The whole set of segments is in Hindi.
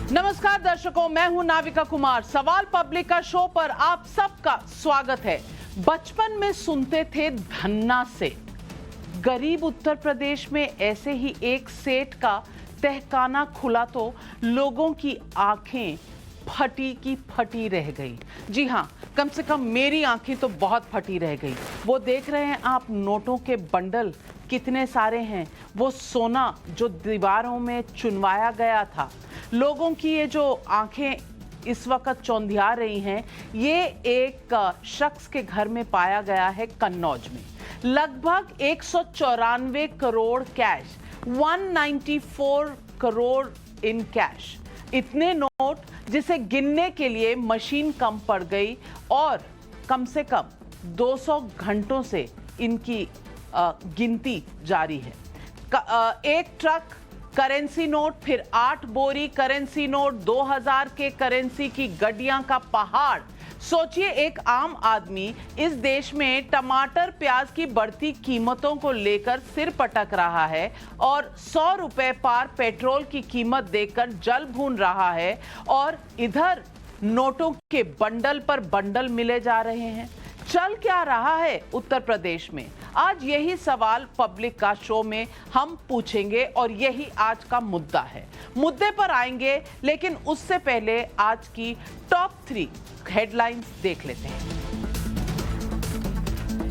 नमस्कार दर्शकों, मैं हूं नाविका कुमार। सवाल पब्लिक का शो पर आप सबका स्वागत है। बचपन में सुनते थे धन्ना सेठ। गरीब उत्तर प्रदेश में ऐसे ही एक सेठ का तहखाना खुला तो लोगों की आंखें फटी की फटी रह गई। जी हां, कम से कम मेरी आंखें तो बहुत फटी रह गई। वो देख रहे हैं आप, नोटों के बंडल कितने सारे हैं। वो सोना जो दीवारों में चुनवाया गया था, लोगों की ये जो आंखें इस वक्त चौंधिया रही हैं, ये एक शख्स के घर में पाया गया है कन्नौज में। लगभग 194 crore cash, 194 crore in cash. इतने नोट जिसे गिनने के लिए मशीन कम पड़ गई और कम से कम 200 घंटों से इनकी गिनती जारी है। एक ट्रक करेंसी नोट, फिर 8 बोरी करेंसी नोट, 2000 के करेंसी की गड्डियां का पहाड़। सोचिए, एक आम आदमी इस देश में टमाटर प्याज की बढ़ती कीमतों को लेकर सिर पटक रहा है और 100 रुपए पार पेट्रोल की कीमत देकर जल भून रहा है, और इधर नोटों के बंडल पर बंडल मिले जा रहे हैं। चल क्या रहा है उत्तर प्रदेश में? आज यही सवाल पब्लिक का शो में हम पूछेंगे और यही आज का मुद्दा है। मुद्दे पर आएंगे, लेकिन उससे पहले आज की टॉप 3 हेडलाइंस देख लेते हैं।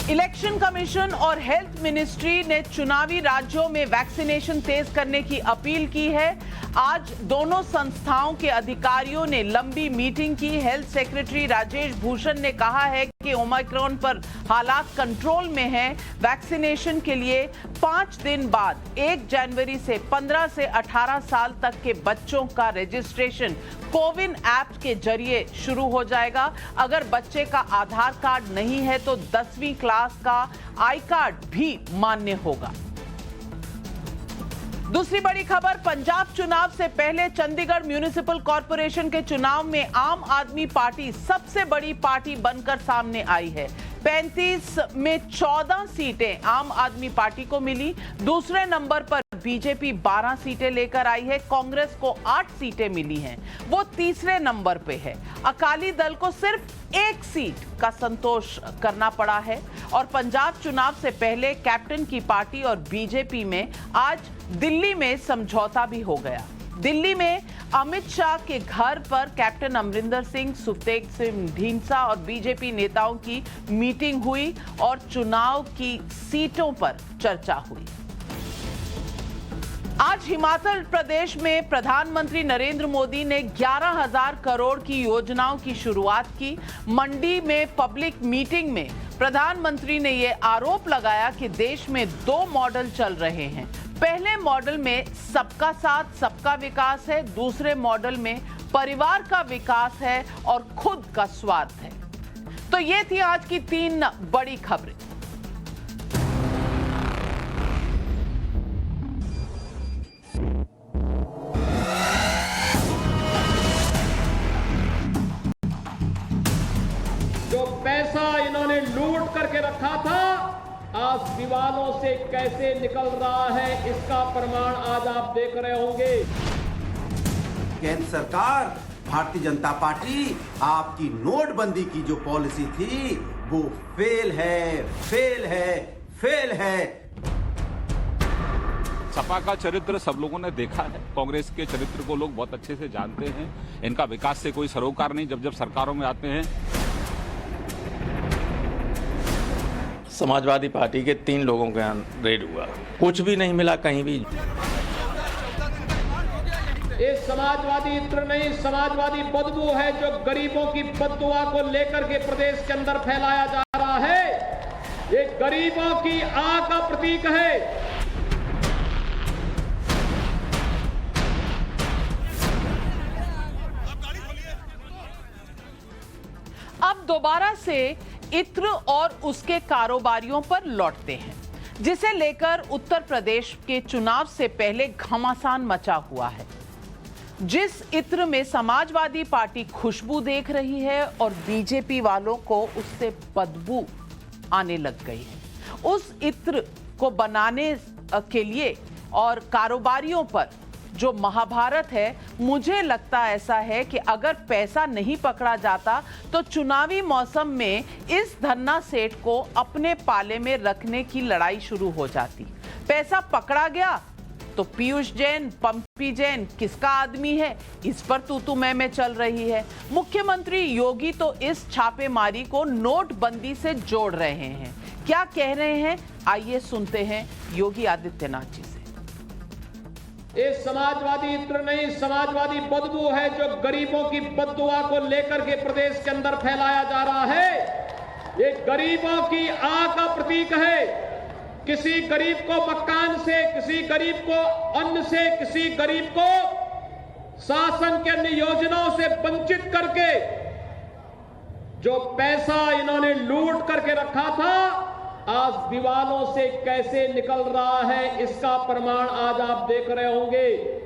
इलेक्शन कमीशन और हेल्थ मिनिस्ट्री ने चुनावी राज्यों में वैक्सीनेशन तेज करने की अपील की है। आज दोनों संस्थाओं के अधिकारियों ने लंबी मीटिंग की। हेल्थ सेक्रेटरी राजेश भूषण ने कहा है कि ओमिक्रॉन पर हालात कंट्रोल में हैं। वैक्सीनेशन के लिए 5 दिन बाद 1 जनवरी से 15 से 18 साल तक के बच्चों का रजिस्ट्रेशन कोविन ऐप के जरिए शुरू हो जाएगा। अगर बच्चे का आधार कार्ड नहीं है तो 10वीं क्लास का आई कार्ड भी मान्य होगा। दूसरी बड़ी खबर, पंजाब चुनाव से पहले चंडीगढ़ म्युनिसिपल कॉर्पोरेशन के चुनाव में आम आदमी पार्टी सबसे बड़ी पार्टी बनकर सामने आई है। 35 में 14 सीटें आम आदमी पार्टी को मिली। दूसरे नंबर पर बीजेपी 12 सीटें लेकर आई है। कांग्रेस को 8 सीटें मिली हैं, वो तीसरे नंबर पे है। अकाली दल को सिर्फ 1 सीट का संतोष करना पड़ा है। और पंजाब चुनाव से पहले कैप्टन की पार्टी और बीजेपी में आज दिल्ली में समझौता भी हो गया। दिल्ली में अमित शाह के घर पर कैप्टन अमरिंदर सिंह, सुखदेव सिंह ढींडसा और बीजेपी नेताओं की मीटिंग हुई और चुनाव की सीटों पर चर्चा हुई। आज हिमाचल प्रदेश में प्रधानमंत्री नरेंद्र मोदी ने 11,000 करोड़ की योजनाओं की शुरुआत की। मंडी में पब्लिक मीटिंग में प्रधानमंत्री ने यह आरोप लगाया कि देश में 2 मॉडल चल रहे हैं। पहले मॉडल में सबका साथ सबका विकास है, दूसरे मॉडल में परिवार का विकास है और खुद का स्वार्थ है। तो ये थी आज की 3 बड़ी खबरें। जो पैसा इन्होंने लूट करके रखा था, आज दीवालों से कैसे निकल रहा है, इसका प्रमाण आज आप देख रहे होंगे। केंद्र सरकार, भारतीय जनता पार्टी, आपकी नोटबंदी की जो पॉलिसी थी वो फेल है, फेल है, फेल है। सपा का चरित्र सब लोगों ने देखा है। कांग्रेस के चरित्र को लोग बहुत अच्छे से जानते हैं। इनका विकास से कोई सरोकार नहीं। जब जब सरकारों में आते हैं, समाजवादी पार्टी के 3 लोगों के यहाँ रेड हुआ, कुछ भी नहीं मिला कहीं भी। ये समाजवादी इत्र नहीं, समाजवादी बदबू है जो गरीबों की बददुआ को लेकर के प्रदेश के अंदर फैलाया जा रहा है। ये गरीबों की आह का प्रतीक है। अब दोबारा से इत्र और उसके कारोबारियों पर लौटते हैं, जिसे लेकर उत्तर प्रदेश के चुनाव से पहले घमासान मचा हुआ है। जिस इत्र में समाजवादी पार्टी खुशबू देख रही है और बीजेपी वालों को उससे बदबू आने लग गई है, उस इत्र को बनाने के लिए और कारोबारियों पर जो महाभारत है, मुझे लगता ऐसा है कि अगर पैसा नहीं पकड़ा जाता तो चुनावी मौसम में इस धन्ना सेठ को अपने पाले में रखने की लड़ाई शुरू हो जाती। पैसा पकड़ा गया तो पीयूष जैन, पंपी जैन किसका आदमी है, इस पर तू मैं चल रही है। मुख्यमंत्री योगी तो इस छापेमारी को नोटबंदी से जोड़ रहे हैं। क्या कह रहे हैं, आइए सुनते हैं योगी आदित्यनाथ जी से। ये समाजवादी इत्र नहीं, समाजवादी बदबू है जो गरीबों की बददुआ को लेकर के प्रदेश के अंदर फैलाया जा रहा है। ये गरीबों की आह का प्रतीक है। किसी गरीब को मकान से, किसी गरीब को अन्न से, किसी गरीब को शासन के अन्य योजनाओं से वंचित करके जो पैसा इन्होंने लूट करके रखा था, आज दीवालों से कैसे निकल रहा है, इसका प्रमाण आज आप देख रहे होंगे।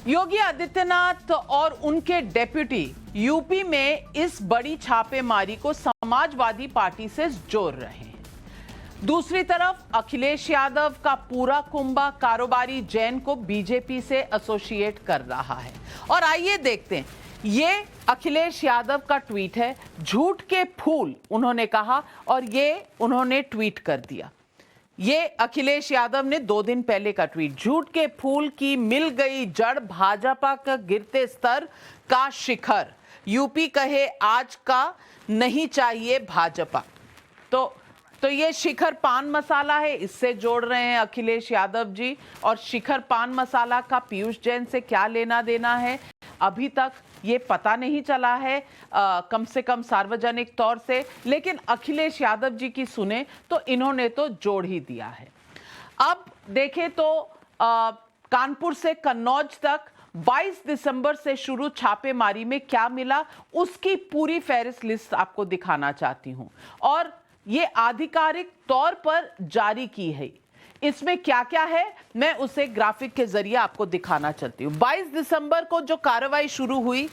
योगी आदित्यनाथ और उनके डेप्यूटी यूपी में इस बड़ी छापेमारी को समाजवादी पार्टी से जोड़ रहे हैं। दूसरी तरफ अखिलेश यादव का पूरा कुंभा कारोबारी जैन को बीजेपी से एसोसिएट कर रहा है। और आइए देखते हैं, ये अखिलेश यादव का ट्वीट है, झूठ के फूल उन्होंने कहा और ये उन्होंने ट्वीट कर दिया। ये अखिलेश यादव ने 2 दिन पहले का ट्वीट, झूठ के फूल की मिल गई जड़, भाजपा का गिरते स्तर का शिखर, यूपी कहे आज का नहीं चाहिए भाजपा। तो ये शिखर पान मसाला है, इससे जोड़ रहे हैं अखिलेश यादव जी। और शिखर पान मसाला का पीयूष जैन से क्या लेना देना है, अभी तक ये पता नहीं चला है, कम से कम सार्वजनिक तौर से। लेकिन अखिलेश यादव जी की सुने तो इन्होंने तो जोड़ ही दिया है। अब देखें तो कानपुर से कन्नौज तक 22 दिसंबर से शुरू छापेमारी में क्या मिला, उसकी पूरी फहरिस्त लिस्ट आपको दिखाना चाहती हूं और ये आधिकारिक तौर पर जारी की है। इसमें क्या क्या है मैं उसे ग्राफिक के जरिए आपको दिखाना चाहती हूँ। 22 दिसंबर को जो कार्रवाई शुरू हुई,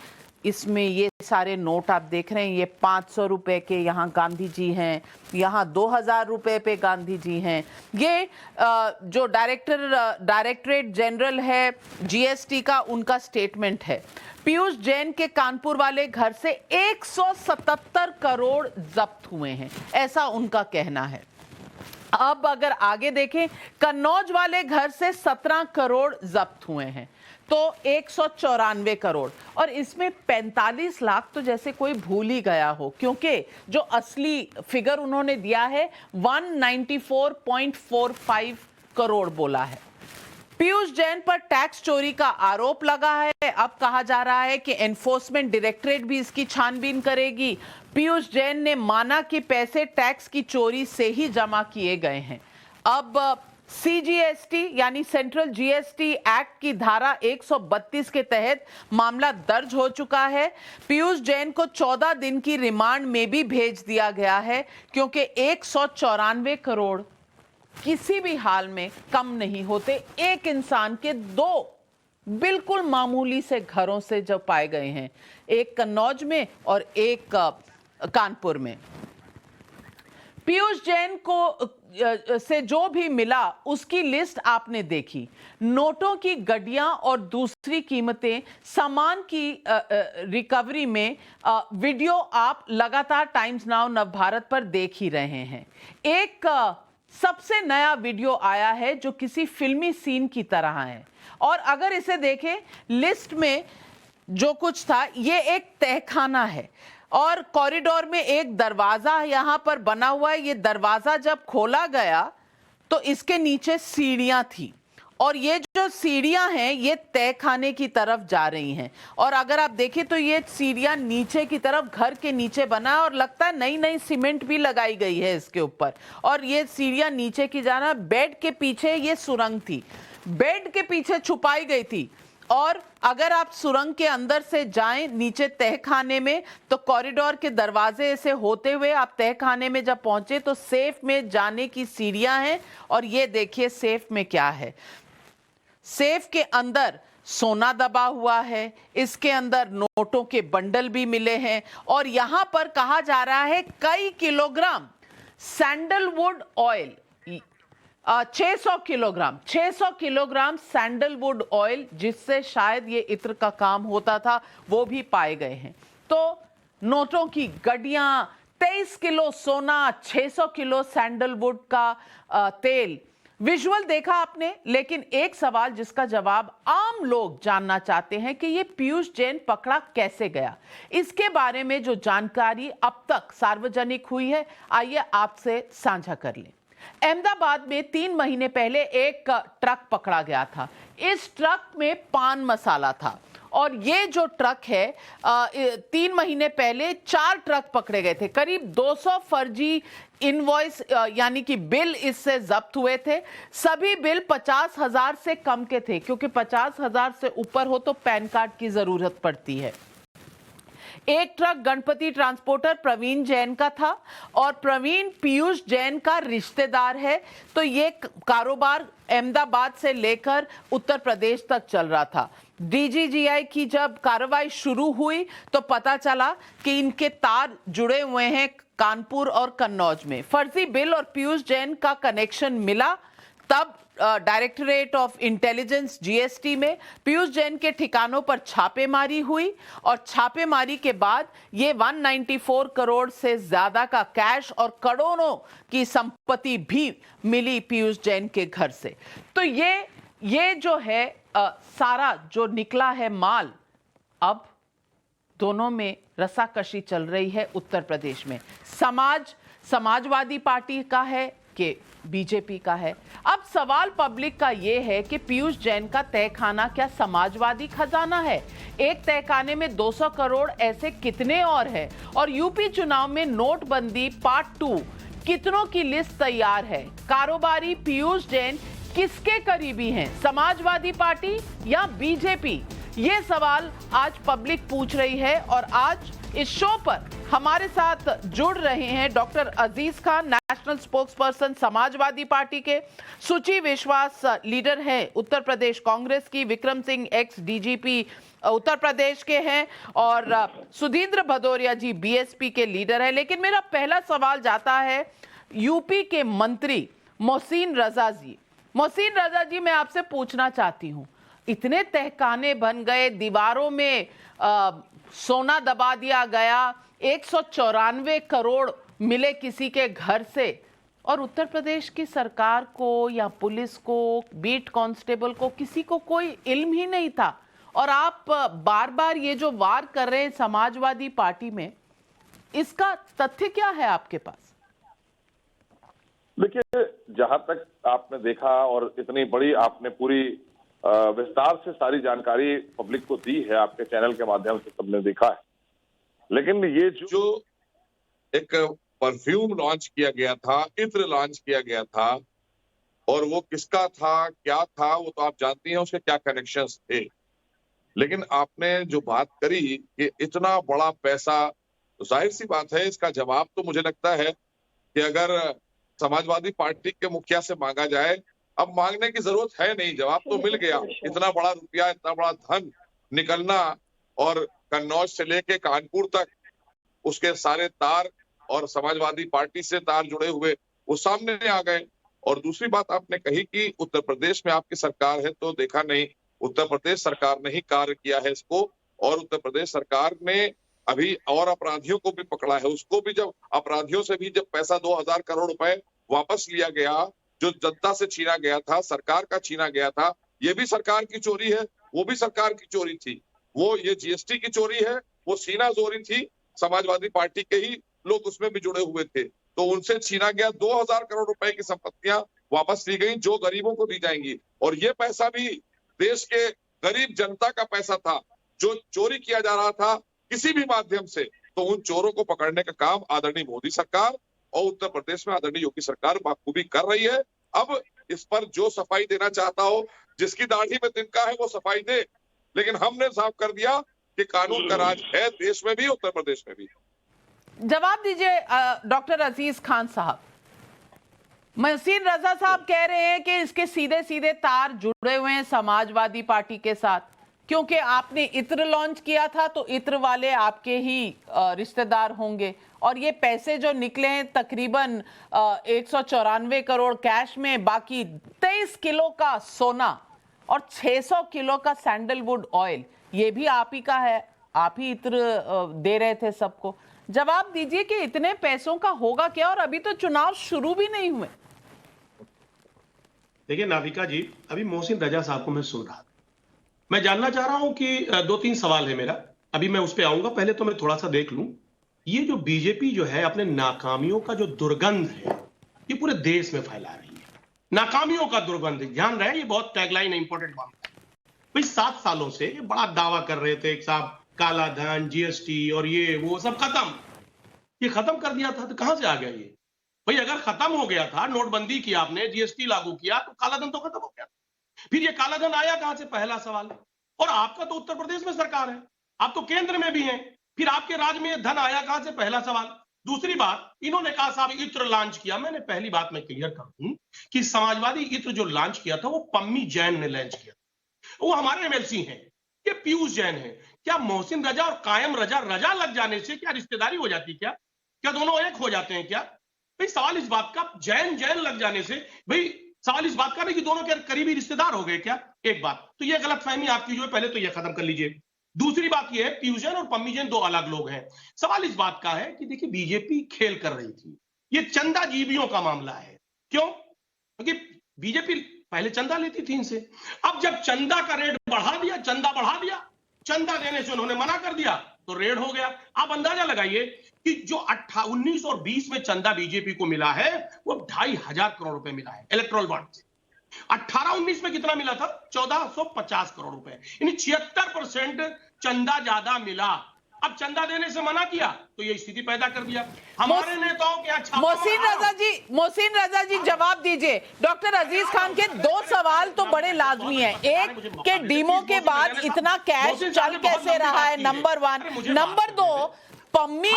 इसमें ये सारे नोट आप देख रहे हैं। ये 500 रुपए के यहाँ गांधी जी हैं, यहाँ 2000 रुपए पे गांधी जी हैं। ये जो डायरेक्टरेट जनरल है जीएसटी का, उनका स्टेटमेंट है। पीयूष जैन के कानपुर वाले घर से 177 करोड़ जब्त हुए हैं, ऐसा उनका कहना है। अब अगर आगे देखें, कन्नौज वाले घर से 17 करोड़ जब्त हुए हैं, तो 194 करोड़। और इसमें 45 लाख तो जैसे कोई भूल ही गया हो, क्योंकि जो असली फिगर उन्होंने दिया है 194.45 करोड़ बोला है। पीयूष जैन पर टैक्स चोरी का आरोप लगा है। अब कहा जा रहा है कि एनफोर्समेंट डायरेक्टरेट भी इसकी छानबीन करेगी। पीयूष जैन ने माना कि पैसे टैक्स की चोरी से ही जमा किए गए हैं। अब सीजीएसटी यानी सेंट्रल जीएसटी एक्ट की धारा 132 के तहत मामला दर्ज हो चुका है। पीयूष जैन को 14 दिन की रिमांड में भी भेज दिया गया है, क्योंकि 194 करोड़ किसी भी हाल में कम नहीं होते। एक इंसान के 2 बिल्कुल मामूली से घरों से जो पाए गए हैं, एक कन्नौज में और एक कानपुर में। पीयूष जैन को से जो भी मिला उसकी लिस्ट आपने देखी। नोटों की गड्डियां और दूसरी कीमतें, सामान की रिकवरी में वीडियो आप लगातार टाइम्स नाउ नवभारत पर देख ही रहे हैं। एक सबसे नया वीडियो आया है जो किसी फिल्मी सीन की तरह है। और अगर इसे देखें, लिस्ट में जो कुछ था, ये एक तहखाना है और कॉरिडोर में एक दरवाजा यहां पर बना हुआ है। ये दरवाजा जब खोला गया तो इसके नीचे सीढ़ियां थी और ये जो सीढ़ियां हैं ये तहखाने की तरफ जा रही हैं। और अगर आप देखें तो ये सीढ़ियां नीचे की तरफ घर के नीचे बना है और लगता है नई नई सीमेंट भी लगाई गई है इसके ऊपर। और ये सीढ़ियां नीचे की जाना, बेड के पीछे ये सुरंग थी, बेड के पीछे छुपाई गई थी। और अगर आप सुरंग के अंदर से जाएं नीचे तहखाने में, तो कॉरिडोर के दरवाजे से होते हुए आप तहखाने में जब पहुंचे तो सेफ में जाने की सीढ़ियां हैं। और ये देखिए सेफ में क्या है, सेफ के अंदर सोना दबा हुआ है, इसके अंदर नोटों के बंडल भी मिले हैं। और यहां पर कहा जा रहा है कई kilogram sandalwood oil, 600 kilogram sandalwood oil, जिससे शायद ये इत्र का काम होता था, वो भी पाए गए हैं। तो नोटों की गड्डियां, 23 किलो सोना, 600 किलो सैंडलवुड का तेल, विजुअल देखा आपने। लेकिन एक सवाल जिसका जवाब आम लोग जानना चाहते हैं कि ये पीयूष जैन पकड़ा कैसे गया। इसके बारे में जो जानकारी अब तक सार्वजनिक हुई है, आइए आपसे साझा कर लें। अहमदाबाद में 3 महीने पहले एक ट्रक पकड़ा गया था। इस ट्रक में पान मसाला था, और ये जो ट्रक है 3 महीने पहले 4 ट्रक पकड़े गए थे। करीब 200 फर्जी इनवॉइस यानी कि बिल इससे जब्त हुए थे। सभी बिल 50,000 से कम के थे, क्योंकि 50,000 से ऊपर हो तो पैन कार्ड की जरूरत पड़ती है। एक ट्रक गणपति ट्रांसपोर्टर प्रवीण जैन का था, और प्रवीण पीयूष जैन का रिश्तेदार है। तो ये कारोबार अहमदाबाद से लेकर उत्तर प्रदेश तक चल रहा था। डीजीजीआई की जब कार्रवाई शुरू हुई तो पता चला कि इनके तार जुड़े हुए हैं कानपुर और कन्नौज में। फर्जी बिल और पीयूष जैन का कनेक्शन मिला, तब डायरेक्टरेट ऑफ इंटेलिजेंस जीएसटी में पीयूष जैन के ठिकानों पर छापेमारी हुई, और छापेमारी के बाद ये 194 करोड़ से ज्यादा का कैश और करोड़ों की संपत्ति भी मिली पीयूष जैन के घर से। तो ये जो है सारा जो निकला है माल, अब दोनों में रसाकशी चल रही है उत्तर प्रदेश में। समाजवादी पार्टी का है कि बीजेपी का है। अब सवाल पब्लिक का यह है कि पीयूष जैन का तहखाना क्या समाजवादी खजाना है? एक तहखाने में 200 करोड़ ऐसे कितने और है? और यूपी चुनाव में नोटबंदी पार्ट 2 कितनों की लिस्ट तैयार है? कारोबारी पीयूष जैन किसके करीबी हैं, समाजवादी पार्टी या बीजेपी? ये सवाल आज पब्लिक पूछ रही है। और आज इस शो पर हमारे साथ जुड़ रहे हैं doctor Aziz Khan, national spokesperson Samajwadi Party के, सुची विश्वास लीडर हैं उत्तर प्रदेश कांग्रेस की, विक्रम सिंह एक्स डीजीपी उत्तर प्रदेश के हैं, और सुधींद्र भदौरिया जी बीएसपी के लीडर हैं। लेकिन मेरा पहला सवाल जाता है यूपी के मंत्री मोहसिन रजा जी। मोहसिन रजा जी, मैं आपसे पूछना चाहती हूँ, इतने तहखाने बन गए, दीवारों में सोना दबा दिया गया, 194 करोड़ मिले किसी के घर से, और उत्तर प्रदेश की सरकार को या पुलिस को, बीट कांस्टेबल को, किसी को कोई इल्म ही नहीं था। और आप बार बार ये जो वार कर रहे हैं समाजवादी पार्टी में, इसका तथ्य क्या है आपके पास? देखिए, जहां तक आपने देखा और इतनी बड़ी आपने पूरी विस्तार से सारी जानकारी पब्लिक को दी है, आपके चैनल के माध्यम से सबने देखा है। लेकिन ये जो एक परफ्यूम लॉन्च किया गया था, इत्र लॉन्च किया गया था, और वो किसका था, क्या था, वो तो आप जानती हैं उसके क्या कनेक्शंस थे। लेकिन आपने जो बात करी कि इतना बड़ा पैसा, तो जाहिर सी बात है इसका जवाब तो मुझे लगता है कि अगर समाजवादी पार्टी के मुखिया से मांगा जाए, अब मांगने की जरूरत है नहीं, जवाब तो मिल गया। इतना बड़ा रुपया, इतना बड़ा धन निकलना, और कन्नौज से लेके कानपुर तक उसके सारे तार और समाजवादी पार्टी से तार जुड़े हुए वो सामने आ गए। और दूसरी बात आपने कही कि उत्तर प्रदेश में आपकी सरकार है, तो देखा नहीं, उत्तर प्रदेश सरकार ने ही कार्य किया है इसको, और उत्तर प्रदेश सरकार ने अभी और अपराधियों को भी पकड़ा है। उसको भी, जब अपराधियों से भी जब पैसा 2000 करोड़ रुपए वापस लिया गया, जो जनता से छीना गया था, सरकार का छीना गया था, ये भी सरकार की चोरी है, वो भी सरकार की चोरी थी। वो ये जीएसटी की चोरी है, वो सीना जोरी थी, समाजवादी पार्टी के ही लोग उसमें भी जुड़े हुए थे, तो उनसे छीना गया। 2000 करोड़ रुपए की संपत्तियां वापस ली गई, जो गरीबों को दी जाएंगी। और ये पैसा भी देश के गरीब जनता का पैसा था, जो चोरी किया जा रहा था किसी भी माध्यम से। तो उन चोरों को पकड़ने का काम आदरणीय मोदी सरकार और उत्तर प्रदेश में आदरणीय योगी सरकार बखूबी कर रही है। अब इस पर जो सफाई देना चाहता हो, जिसकी दाढ़ी में तिनका है वो सफाई दे, लेकिन हमने साफ कर दिया कि कानून का राज है देश में भी, उत्तर प्रदेश में भी। जवाब दीजिए डॉक्टर अजीज खान साहब। मोहसिन रजा साहब कह रहे हैं कि इसके सीधे सीधे तार जुड़े हुए हैं समाजवादी पार्टी के साथ, क्योंकि आपने इत्र लॉन्च किया था तो इत्र वाले आपके ही रिश्तेदार होंगे, और ये पैसे जो निकले हैं तकरीबन 194 करोड़ कैश में, बाकी 23 किलो का सोना और 600 किलो का सैंडलवुड ऑयल, ये भी आप ही का है, आप ही इत्र दे रहे थे सबको। जवाब दीजिए कि इतने पैसों का होगा क्या, और अभी तो चुनाव शुरू भी नहीं हुए। देखिए नाविका जी, अभी मोहसिन रजा साहब को मैं सुन रहा था, मैं जानना चाह रहा हूं कि 2-3 सवाल है मेरा, अभी मैं उस पर आऊंगा, पहले तो मैं थोड़ा सा देख लूं। ये जो बीजेपी जो है अपने नाकामियों का जो दुर्गंध है ये पूरे देश में फैला रही है। नाकामियों का दुर्गंध, ध्यान रहे, ये बहुत टैगलाइन है, इंपॉर्टेंट बात है भाई। 7 सालों से ये बड़ा दावा कर रहे थे साहब, काला धन, जीएसटी और ये वो सब खत्म, ये खत्म कर दिया था, तो कहां से आ गया ये भाई? अगर खत्म हो गया था, नोटबंदी की आपने, जीएसटी लागू किया, तो काला धन तो खत्म हो गया। फिर ये काला धन आया कहां से, पहला सवाल। और आपका तो उत्तर प्रदेश में सरकार है, आप तो केंद्र में भी हैं, फिर आपके राज्य में धन आया कहां से, पहला सवाल। दूसरी बात, इन्होंने कहा साहब इत्र लॉन्च किया, मैंने पहली बात मैं क्लियर कर दूं कि समाजवादी इत्र जो लॉन्च किया था वो पम्मी जैन ने लॉन्च किया, वो हमारे एमएलसी हैं, ये पीयूष जैन है। क्या मोहसिन रजा और कायम रजा, रजा लग जाने से क्या रिश्तेदारी हो जाती, क्या दोनों एक हो जाते हैं क्या भाई? सवाल इस बात का, जैन जैन लग जाने से भाई सवाल इस बात का नहीं कि दोनों के करीबी रिश्तेदार हो गए क्या? एक बात तो ये गलतफहमी आपकी जो है, पहले तो ये खत्म कर लीजिए। दूसरी बात ये है, पीयूष जैन और पम्मी जैन 2 अलग लोग हैं। सवाल इस बात का है कि देखिए बीजेपी खेल कर रही थी, ये चंदा जीवियों का मामला है। क्यों? क्योंकि बीजेपी पहले चंदा लेती थी इनसे, अब जब चंदा का रेट बढ़ा दिया, चंदा बढ़ा दिया, चंदा देने से उन्होंने मना कर दिया तो रेड हो गया। आप अंदाजा लगाइए कि जो 19 और 20 में चंदा बीजेपी को मिला है वो 2,500 करोड़ रुपए मिला है इलेक्ट्रोल बॉन्ड से। 18-19 में कितना मिला था? 1450 करोड़ रुपए, यानी 76% चंदा ज्यादा मिला। अब चंदा देने से मना किया तो ये स्थिति पैदा कर दिया हमारे नेताओं के। अच्छा मोहसिन रजा जी जवाब दीजिए। डॉक्टर अजीज खान के 2 सवाल तो बड़े लाजमी हैं। एक के डीमो के बाद इतना कैश चल कैसे रहा है, नंबर 1। नंबर 2, पम्मी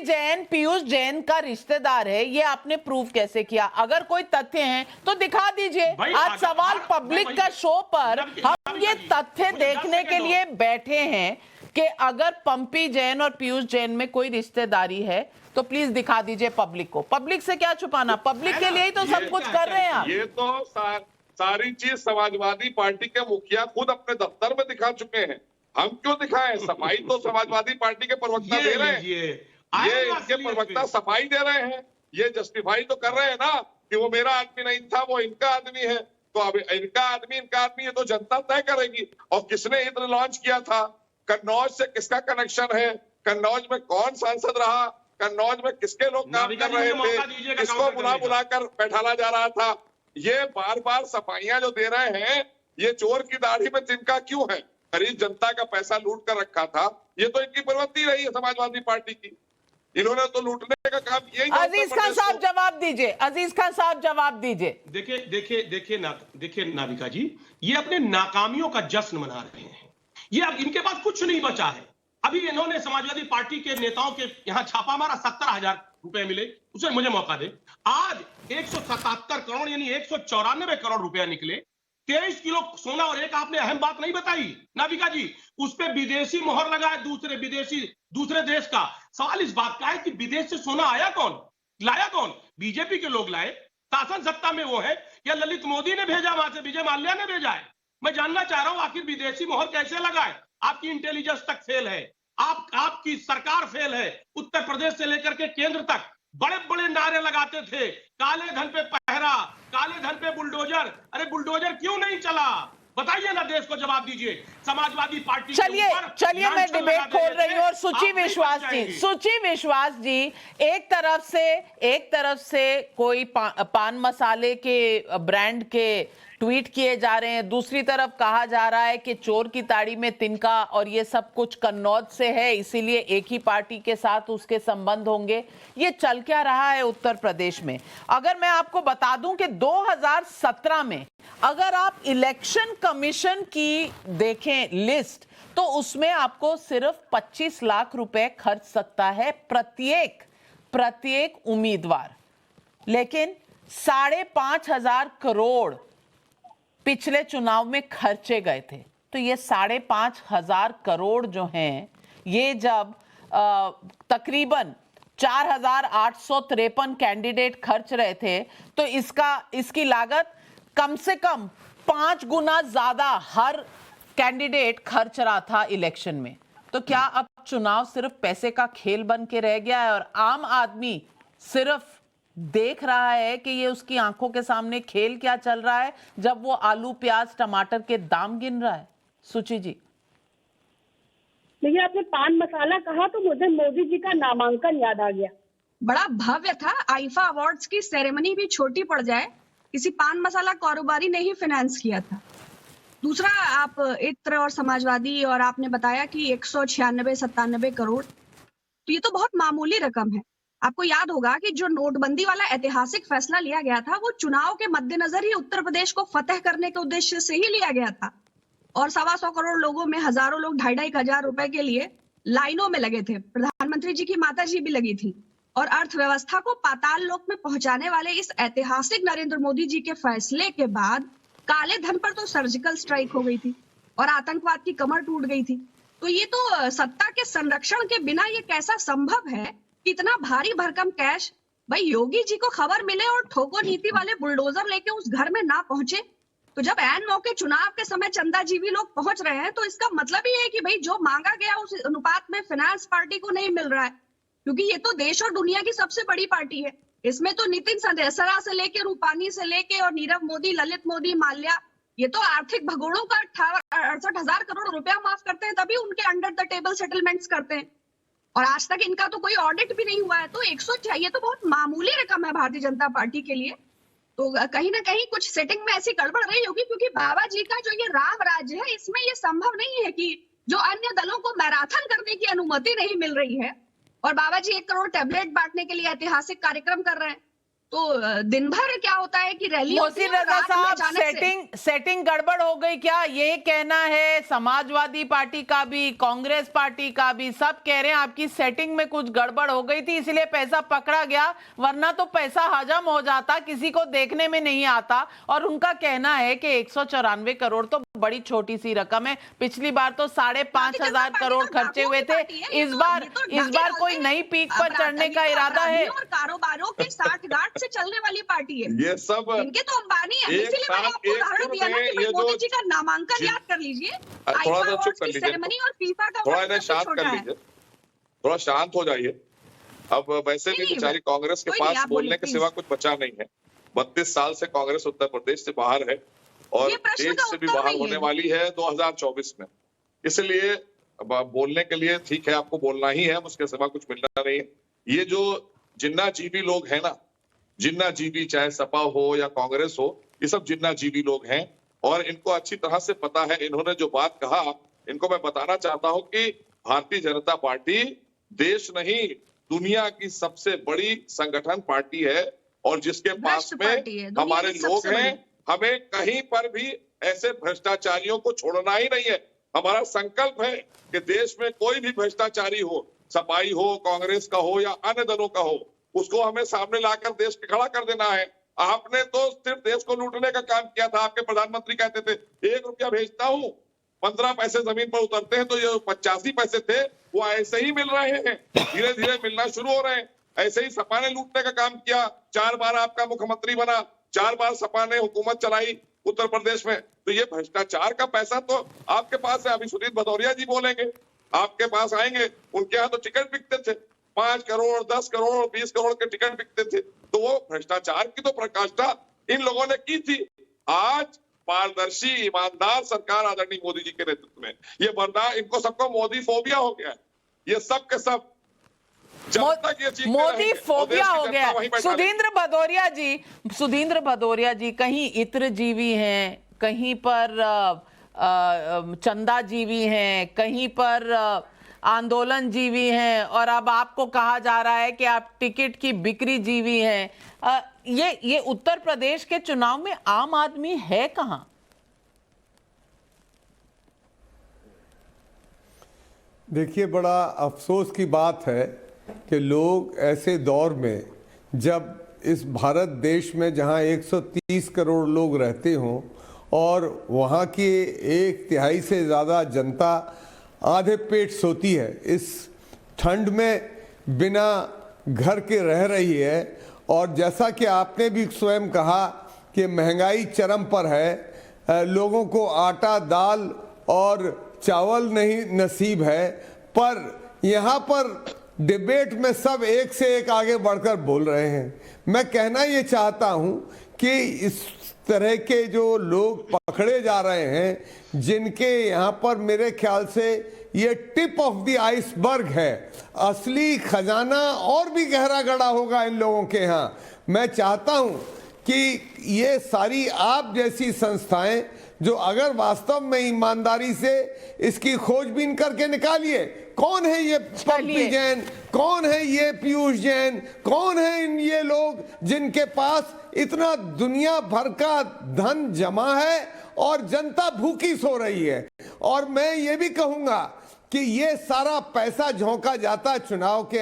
जैन पीयूष जैन का रिश्तेदार है, ये आपने प्रूव कैसे किया? अगर कोई तथ्य हैं तो दिखा दीजिए। आज सवाल पब्लिक का शो पर हम ये तथ्य देखने के लिए बैठे हैं कि अगर पम्पी जैन और पीयूष जैन में कोई रिश्तेदारी है तो प्लीज दिखा दीजिए पब्लिक को। पब्लिक से क्या छुपाना, पब्लिक के लिए ही तो सब कुछ कर रहे हैं आप। ये तो सारी चीज समाजवादी पार्टी के मुखिया खुद अपने दफ्तर में दिखा चुके हैं, हम क्यों दिखाएं? सफाई तो समाजवादी पार्टी के प्रवक्ता दे रहे हैं, ये इनके प्रवक्ता सफाई दे रहे हैं, ये जस्टिफाई तो कर रहे हैं ना कि वो मेरा आदमी नहीं था, वो इनका आदमी है। तो अब इनका आदमी ये तो जनता तय करेगी। और किसने इत्र लॉन्च किया था, कन्नौज से किसका कनेक्शन है, कन्नौज में कौन सांसद रहा, कन्नौज में किसके लोग काम कर रहे थे, किसको बुला कर बैठाला जा रहा था। ये बार बार सफाइयां जो दे रहे हैं, ये चोर की दाढ़ी में तिनका क्यों है? गरीब जनता का पैसा लूट कर रखा था, ये तो इनकी प्रवृत्ति रही है समाजवादी पार्टी की, इन्होंने तो लूटने का काम यही। अजीज खान साहब जवाब दीजिए, अजीज खान साहब जवाब दीजिए। देखिए नाविका जी, ये अपने नाकामियों का जश्न मना रहे हैं। ये अब इनके पास कुछ नहीं बचा है। अभी इन्होंने समाजवादी पार्टी के नेताओं के यहाँ छापा मारा, 70,000 रुपए मिले, उसे मुझे मौका दे। आज 177 करोड़ यानी 194 करोड़ रुपया निकले, 23 किलो सोना। और एक आपने अहम बात नहीं बताई नाविका जी, उस पे विदेशी मोहर लगा है, दूसरे देश का। सवाल इस बात का है कि विदेश से सोना आया कौन, लाया कौन? बीजेपी के लोग लाए, शासन सत्ता में वो है, या ललित मोदी ने भेजा, वहां से विजय माल्या ने भेजा है? मैं जानना चाह रहा हूं आखिर विदेशी मोहर कैसे लगाए? आपकी इंटेलिजेंस तक फेल है, आपकी सरकार फेल है। उत्तर प्रदेश से लेकर के केंद्र तक बड़े बड़े नारे लगाते थे, काले धन पे पहरा, काले धन पे बुलडोजर। अरे बुलडोजर क्यों नहीं चला, बताइए ना, देश को जवाब दीजिए। समाजवादी पार्टी चलिए मैं डिबेट खोल रही हूँ। और सुची विश्वास जी एक तरफ से कोई पान मसाले के ब्रांड के ट्वीट किए जा रहे हैं, दूसरी तरफ कहा जा रहा है कि चोर की ताड़ी में तिनका और ये सब कुछ कन्नौज से है, इसीलिए एक ही पार्टी के साथ उसके संबंध होंगे। ये चल क्या रहा है उत्तर प्रदेश में? अगर मैं आपको बता दूं कि 2017 में अगर आप इलेक्शन कमीशन की देखें लिस्ट तो उसमें आपको सिर्फ 25 लाख रुपए खर्च सकता है प्रत्येक उम्मीदवार, लेकिन 5,500 करोड़ पिछले चुनाव में खर्चे गए थे। तो ये 5,500 करोड़ जो हैं, ये जब तकरीबन 4,853 कैंडिडेट खर्च रहे थे, तो इसकी लागत कम से कम 5 गुना ज्यादा हर कैंडिडेट खर्च रहा था इलेक्शन में। तो क्या अब चुनाव सिर्फ पैसे का खेल बन के रह गया है और आम आदमी सिर्फ देख रहा है कि ये उसकी आंखों के सामने खेल क्या चल रहा है जब वो आलू प्याज टमाटर के दाम गिन रहा है? सुची जी। देखिए, आपने पान मसाला कहा तो मुझे मोदी जी का नामांकन याद आ गया। बड़ा भव्य था। आईफा अवार्ड्स की सेरेमनी भी छोटी पड़ जाए, किसी पान मसाला कारोबारी ने ही फाइनेंस किया था। दूसरा, आप इत्र और समाजवादी, और आपने बताया कि 196-97 करोड़, तो ये तो बहुत मामूली रकम है। आपको याद होगा कि जो नोटबंदी वाला ऐतिहासिक फैसला लिया गया था, वो चुनाव के मद्देनजर ही उत्तर प्रदेश को फतेह करने के उद्देश्य से ही लिया गया था। और 125 करोड़ लोगों में हजारों लोग 2,500 हजार रुपए के लिए लाइनों में लगे थे। प्रधानमंत्री जी की माता जी भी लगी थी। और अर्थव्यवस्था को पाताल लोक में पहुंचाने वाले इस ऐतिहासिक नरेंद्र मोदी जी के फैसले के बाद काले धन पर तो सर्जिकल स्ट्राइक हो गई थी और आतंकवाद की कमर टूट गई थी। तो ये तो सत्ता के संरक्षण के बिना ये कैसा संभव है कि इतना भारी भरकम कैश भाई योगी जी को खबर मिले और ठोको नीति वाले बुलडोजर लेके उस घर में ना पहुंचे। तो जब ऐन मौके चुनाव के समय चंदाजीवी लोग पहुंच रहे हैं, तो इसका मतलब ही है कि भाई जो मांगा गया उस अनुपात में फाइनेंस पार्टी को नहीं मिल रहा है, क्योंकि ये तो देश और दुनिया की सबसे बड़ी पार्टी है। इसमें तो नितिन सरा से लेके, रूपानी से लेके और नीरव मोदी, ललित मोदी, माल्या, ये तो आर्थिक भगोड़ों का 68,000 करोड़ रुपया माफ करते हैं, तभी उनके अंडर द टेबल सेटलमेंट्स करते हैं। और आज तक इनका तो कोई ऑडिट भी नहीं हुआ है। तो 100 ये तो बहुत मामूली रकम है भारतीय जनता पार्टी के लिए। तो कहीं ना कहीं कुछ सेटिंग में ऐसी गड़बड़ रही होगी, क्योंकि बाबा जी का जो ये राम राज्य है, इसमें ये संभव नहीं है कि जो अन्य दलों को मैराथन करने की अनुमति नहीं मिल रही है और बाबा जी 1 करोड़ टैबलेट बांटने के लिए ऐतिहासिक कार्यक्रम कर रहे हैं, तो दिन भर क्या होता है कि रैली मोहसिन रजा साहब, सेटिंग गड़बड़ हो गई क्या, ये कहना है समाजवादी पार्टी का भी, कांग्रेस पार्टी का भी, सब कह रहे हैं आपकी सेटिंग में कुछ गड़बड़ हो गई थी इसलिए पैसा पकड़ा गया, वरना तो पैसा हजम हो जाता, किसी को देखने में नहीं आता। और उनका कहना है कि 194 करोड़ तो बड़ी छोटी सी रकम है, पिछली बार तो 5,500 करोड़ खर्चे हुए थे, इस बार कोई नई पीक पर चढ़ने का इरादा है। कारोबारों के 60 गांठ से चलने वाली पार्टी है ये सब, इनके तो अंबानी है। इसीलिए मैंने आपको उदाहरण दिया ना कि मोदी जी का नामांकन याद कर लीजिए, थोड़ा सा चुप कर लीजिए, सेरेमनी और फीफा का थोड़ा इन्हें शांत कर लीजिए, थोड़ा शांत हो जाइए। अब वैसे भी बेचारी कांग्रेस के पास बोलने के सिवा कुछ बचा नहीं है। 32 साल से कांग्रेस उत्तर प्रदेश से बाहर है और देश से भी बाहर होने वाली है 2024 में। इसलिए बोलने के लिए ठीक है, आपको बोलना ही है, उसके सिवा कुछ मिलना नहीं है। ये जो जिन्ना जीवी लोग हैं ना, जिन्ना जीवी, चाहे सपा हो या कांग्रेस हो, ये सब जिन्ना जीवी लोग हैं और इनको अच्छी तरह से पता है। इन्होंने जो बात कहा, इनको मैं बताना चाहता हूं कि भारतीय जनता पार्टी देश नहीं दुनिया की सबसे बड़ी संगठन पार्टी है और जिसके पास में हमारे लोग हैं। हमें कहीं पर भी ऐसे भ्रष्टाचारियों को छोड़ना ही नहीं है। हमारा संकल्प है कि देश में कोई भी भ्रष्टाचारी हो, सपाई हो, कांग्रेस का हो या अन्य दलों का हो, उसको हमें सामने लाकर देश पे खड़ा कर देना है। आपने तो सिर्फ देश को लूटने का काम किया था। आपके प्रधानमंत्री कहते थे 1 रुपया भेजता हूं, 15 पैसे जमीन पर उतरते हैं, तो ये 85 पैसे थे वो ऐसे ही मिल रहे हैं, धीरे धीरे मिलना शुरू हो रहे हैं। ऐसे ही सपा ने लूटने का काम किया, 4 बार आपका मुख्यमंत्री बना, 4 बार सपा ने हुकूमत चलाई उत्तर प्रदेश में। तो ये भ्रष्टाचार का पैसा तो आपके पास है। अभी सुनील भदौरिया जी बोलेंगे, आपके पास आएंगे, उनके यहाँ तो टिकट बिकते थे, 5 करोड़, 10 करोड़, 20 करोड़ के टिकट बिकते थे। तो वो भ्रष्टाचार की तो प्रकाष्ठा इन लोगों ने की थी। आज पारदर्शी ईमानदार सरकार आदरणीय मोदी जी के नेतृत्व में, ये वरना इनको सबको मोदी फोबिया हो गया है। ये सब के सब मोदी फोबिया हो गया। सुधींद्र भदौरिया जी कहीं इत्र जीवी हैं, कहीं पर चंदा जीवी हैं, कहीं पर आंदोलन जीवी हैं और अब आपको कहा जा रहा है कि आप टिकट की बिक्री जीवी हैं। ये उत्तर प्रदेश के चुनाव में आम आदमी है कहां? देखिए, बड़ा अफसोस की बात है कि लोग ऐसे दौर में, जब इस भारत देश में जहां 130 करोड़ लोग रहते हों और वहाँ की 1/3 से ज़्यादा जनता आधे पेट सोती है, इस ठंड में बिना घर के रह रही है। और जैसा कि आपने भी स्वयं कहा कि महंगाई चरम पर है, लोगों को आटा, दाल और चावल नहीं नसीब है, पर यहाँ पर डिबेट में सब एक से एक आगे बढ़कर बोल रहे हैं। मैं कहना ये चाहता हूँ कि इस तरह के जो लोग पकड़े जा रहे हैं, जिनके यहाँ पर मेरे ख्याल से ये टिप ऑफ द आइसबर्ग है, असली खजाना और भी गहरा गड़ा होगा इन लोगों के यहाँ। मैं चाहता हूँ कि ये सारी आप जैसी संस्थाएं जो अगर वास्तव में ईमानदारी से इसकी खोजबीन करके निकालिए, कौन है ये पंपी जैन, कौन है ये पीयूष जैन, कौन है ये लोग जिनके पास इतना दुनिया भर का धन जमा है और जनता भूखी सो रही है। और मैं ये भी कहूंगा कि ये सारा पैसा झोंका जाता चुनाव के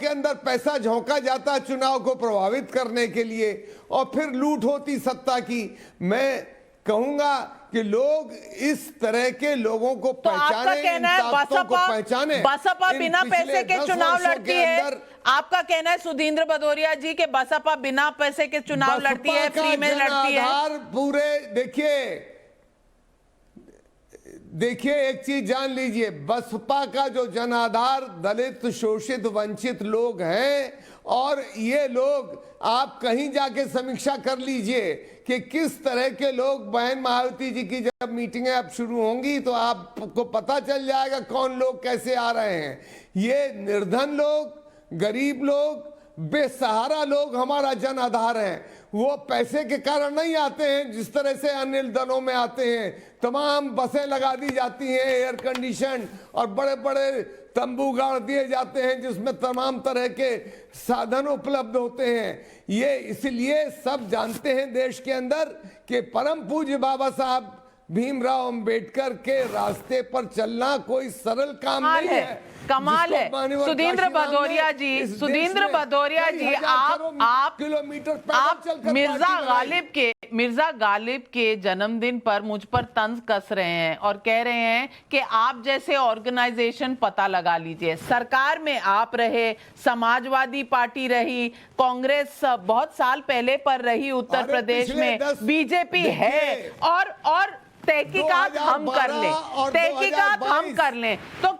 अंदर पैसा झोंका जाता चुनाव को प्रभावित करने के लिए, और फिर लूट होती सत्ता की। मैं कहूंगा कि लोग इस तरह के लोगों को पहचाने, इन ताकतों को पहचाने। बसपा बिना पैसे के चुनाव लड़ती है। आपका कहना है सुधींद्र भदौरिया जी के बसपा बिना पैसे के चुनाव लड़ती है, फ्री में लड़ती है। पूरे देखिए एक चीज जान लीजिए, बसपा का जो जनाधार दलित, शोषित, वंचित लोग हैं, और ये लोग आप कहीं जाके समीक्षा कर लीजिए कि किस तरह के लोग, बहन मायावती जी की जब मीटिंगें अब शुरू होंगी तो आपको पता चल जाएगा कौन लोग कैसे आ रहे हैं। ये निर्धन लोग, गरीब लोग, बेसहारा लोग हमारा जन आधार है। वो पैसे के कारण नहीं आते हैं जिस तरह से अन्य दलों में आते हैं। तमाम बसें लगा दी जाती हैं एयर कंडीशन, और बड़े बड़े तंबू गाड़ दिए जाते हैं जिसमें तमाम तरह के साधन उपलब्ध होते हैं। ये इसलिए सब जानते हैं देश के अंदर कि परम पूज्य बाबा साहब भीमराव अंबेडकर के रास्ते पर चलना कोई सरल काम नहीं है। कमाल है सुधींद्र भदौरिया जी, आप मिर्जा गालिब के जन्मदिन पर मुझ पर तंज कस रहे हैं और कह रहे हैं कि आप जैसे ऑर्गेनाइजेशन पता लगा लीजिए। सरकार में आप रहे, समाजवादी पार्टी रही, कांग्रेस बहुत साल पहले पर रही उत्तर प्रदेश में, बीजेपी है, और तहकीकात हम कर लें तो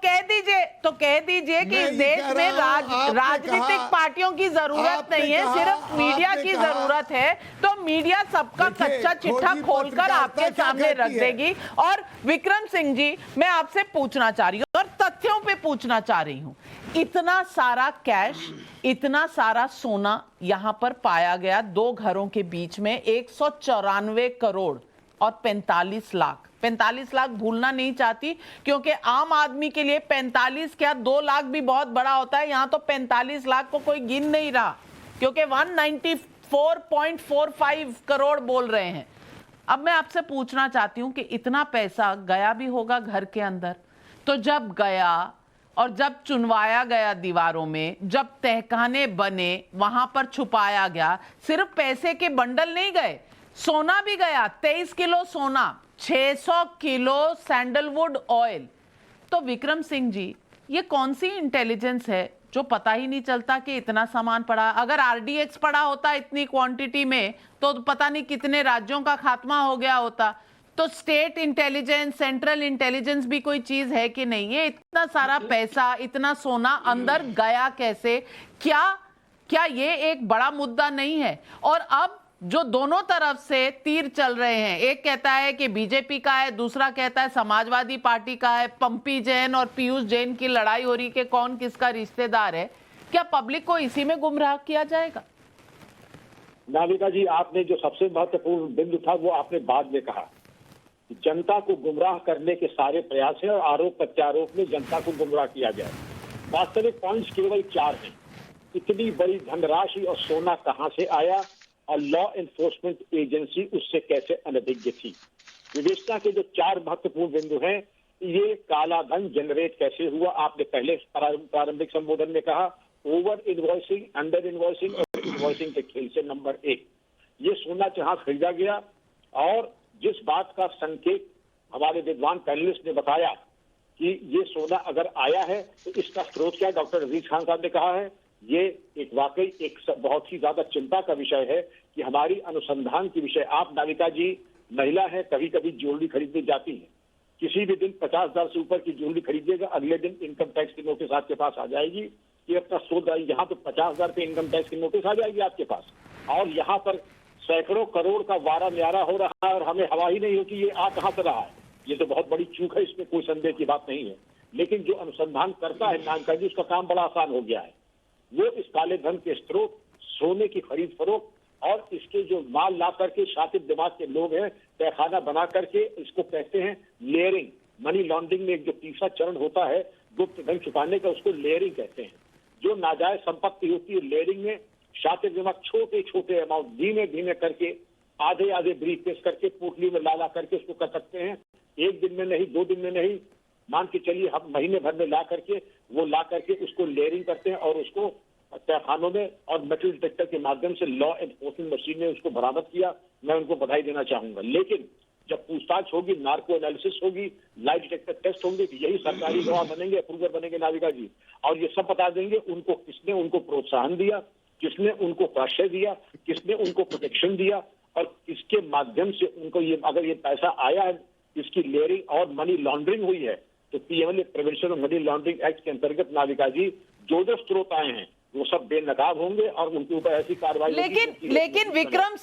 कह दीजिए कि इस देश में राजनीतिक पार्टियों की जरूरत नहीं है, सिर्फ मीडिया की जरूरत है। तो मीडिया सबका कच्चा चिट्ठा खोलकर आपके सामने रख देगी। और विक्रम सिंह जी, मैं आपसे पूछना चाह रही हूँ और तथ्यों पे पूछना चाह रही हूँ, इतना सारा कैश, इतना सारा सोना यहाँ पर पाया गया, 2 घरों के बीच में 194 करोड़ और 45 लाख भूलना नहीं चाहती, क्योंकि आम आदमी के लिए 45 क्या 2 लाख भी बहुत बड़ा होता है। यहां तो 45 लाख को कोई गिन नहीं रहा, क्योंकि 194.45 करोड़ बोल रहे हैं। अब मैं आपसे पूछना चाहती हूं कि इतना पैसा गया भी होगा घर के अंदर, तो जब गया और जब चुनवाया गया दीवारों में, जब तहखाने बने, वहां पर छुपाया गया, सिर्फ पैसे के बंडल नहीं गए, सोना भी गया। 23 किलो सोना, 600 किलो सैंडलवुड ऑयल। तो विक्रम सिंह जी, ये कौन सी इंटेलिजेंस है जो पता ही नहीं चलता कि इतना सामान पड़ा? अगर आरडीएक्स पड़ा होता इतनी क्वांटिटी में तो पता नहीं कितने राज्यों का खात्मा हो गया होता। तो स्टेट इंटेलिजेंस, सेंट्रल इंटेलिजेंस भी कोई चीज है कि नहीं? ये इतना सारा पैसा, इतना सोना अंदर गया कैसे? क्या ये एक बड़ा मुद्दा नहीं है? और अब जो दोनों तरफ से तीर चल रहे हैं, एक कहता है कि बीजेपी का है, दूसरा कहता है समाजवादी पार्टी का है, पंपी जैन और पीयूष जैन की लड़ाई हो रही कि कौन किसका रिश्तेदार है। क्या पब्लिक को इसी में गुमराह किया जाएगा? नाविका जी, आपने जो सबसे महत्वपूर्ण बिंदु था वो आपने बाद में कहा, जनता को गुमराह करने के सारे प्रयास हैं और आरोप प्रत्यारोप में जनता को गुमराह किया जाए। वास्तविक पॉइंट्स केवल 4 हैं। इतनी बड़ी धनराशि और सोना कहां से आया और लॉ एनफोर्समेंट एजेंसी उससे कैसे अनभिज्ञ थी? विवेचना के जो 4 महत्वपूर्ण बिंदु हैं, ये काला धन जनरेट कैसे हुआ? आपने पहले प्रारंभिक संबोधन में कहा, ओवर इनवॉइसिंग, अंडर इनवॉइसिंग और इनवॉइसिंग के खेल से नंबर 1, ये सोना जहां खरीदा गया और जिस बात का संकेत हमारे विद्वान पैनलिस्ट ने बताया कि ये सोना अगर आया है तो इसका स्रोत क्या है, डॉक्टर अजीज खान साहब ने कहा है, ये एक वाकई एक बहुत ही ज्यादा चिंता का विषय है कि हमारी अनुसंधान की विषय। आप नाविका जी महिला है, कभी कभी ज्वेलरी खरीदने जाती है, किसी भी दिन 50,000 से ऊपर की ज्वेलरी खरीदिएगा, अगले दिन इनकम टैक्स की नोटिस आपके पास आ जाएगी कि अपना स्रोत यहाँ तो 50,000 पे इनकम टैक्स की नोटिस आ जाएगी आपके पास, और यहाँ पर सैकड़ों करोड़ का वारा न्यारा हो रहा है और हमें हवा ही नहीं हो कि ये आ कहां से रहा है। ये तो बहुत बड़ी चूक है, इसमें कोई संदेह की बात नहीं है। लेकिन जो अनुसंधान करता है नानका जी, उसका काम बड़ा आसान हो गया है। वो इस काले धन के स्रोत, सोने की खरीद फरोख्त और इसके जो माल ला करके शातिब दिमाग के लोग हैं, तहखाना बना करके इसको कहते हैं लेयरिंग। मनी लॉन्ड्रिंग में एक जो तीसरा चरण होता है गुप्त धन छुपाने का, उसको लेयरिंग कहते हैं। जो नाजायज संपत्ति होती है लेयरिंग में, शातिब दिमाग छोटे छोटे अमाउंट धीमे धीमे करके आधे आधे ब्रीफ केस करके पोटली में ला करके उसको कर सकते हैं। एक दिन में नहीं, 2 दिन में नहीं, मान के चलिए हम महीने भर में ला करके उसको लेयरिंग करते हैं और उसको तहखानों में और मेटल डिटेक्टर के माध्यम से लॉ एनफोर्समेंट मशीन ने उसको बरामद किया। मैं उनको बधाई देना चाहूंगा। लेकिन जब पूछताछ होगी, नार्को एनालिसिस होगी, लाई डिटेक्टर टेस्ट होंगे, तो यही सरकारी गवाह बनेंगे, अप्रूवर बनेंगे नाविका जी, और ये सब बता देंगे उनको किसने उनको प्रोत्साहन दिया, किसने उनको आश्रय दिया, किसने उनको प्रोटेक्शन दिया, और किसके माध्यम से उनको ये अगर ये पैसा आया है, इसकी लेयरिंग और मनी लॉन्ड्रिंग हुई है, तो PMLA prevention of money laundering act के अंतर्गत नाविका जी जो स्रोत आए हैं वो सब बेनकाब होंगे और उनके ऊपर ऐसी कार्रवाई। लेकिन विक्रम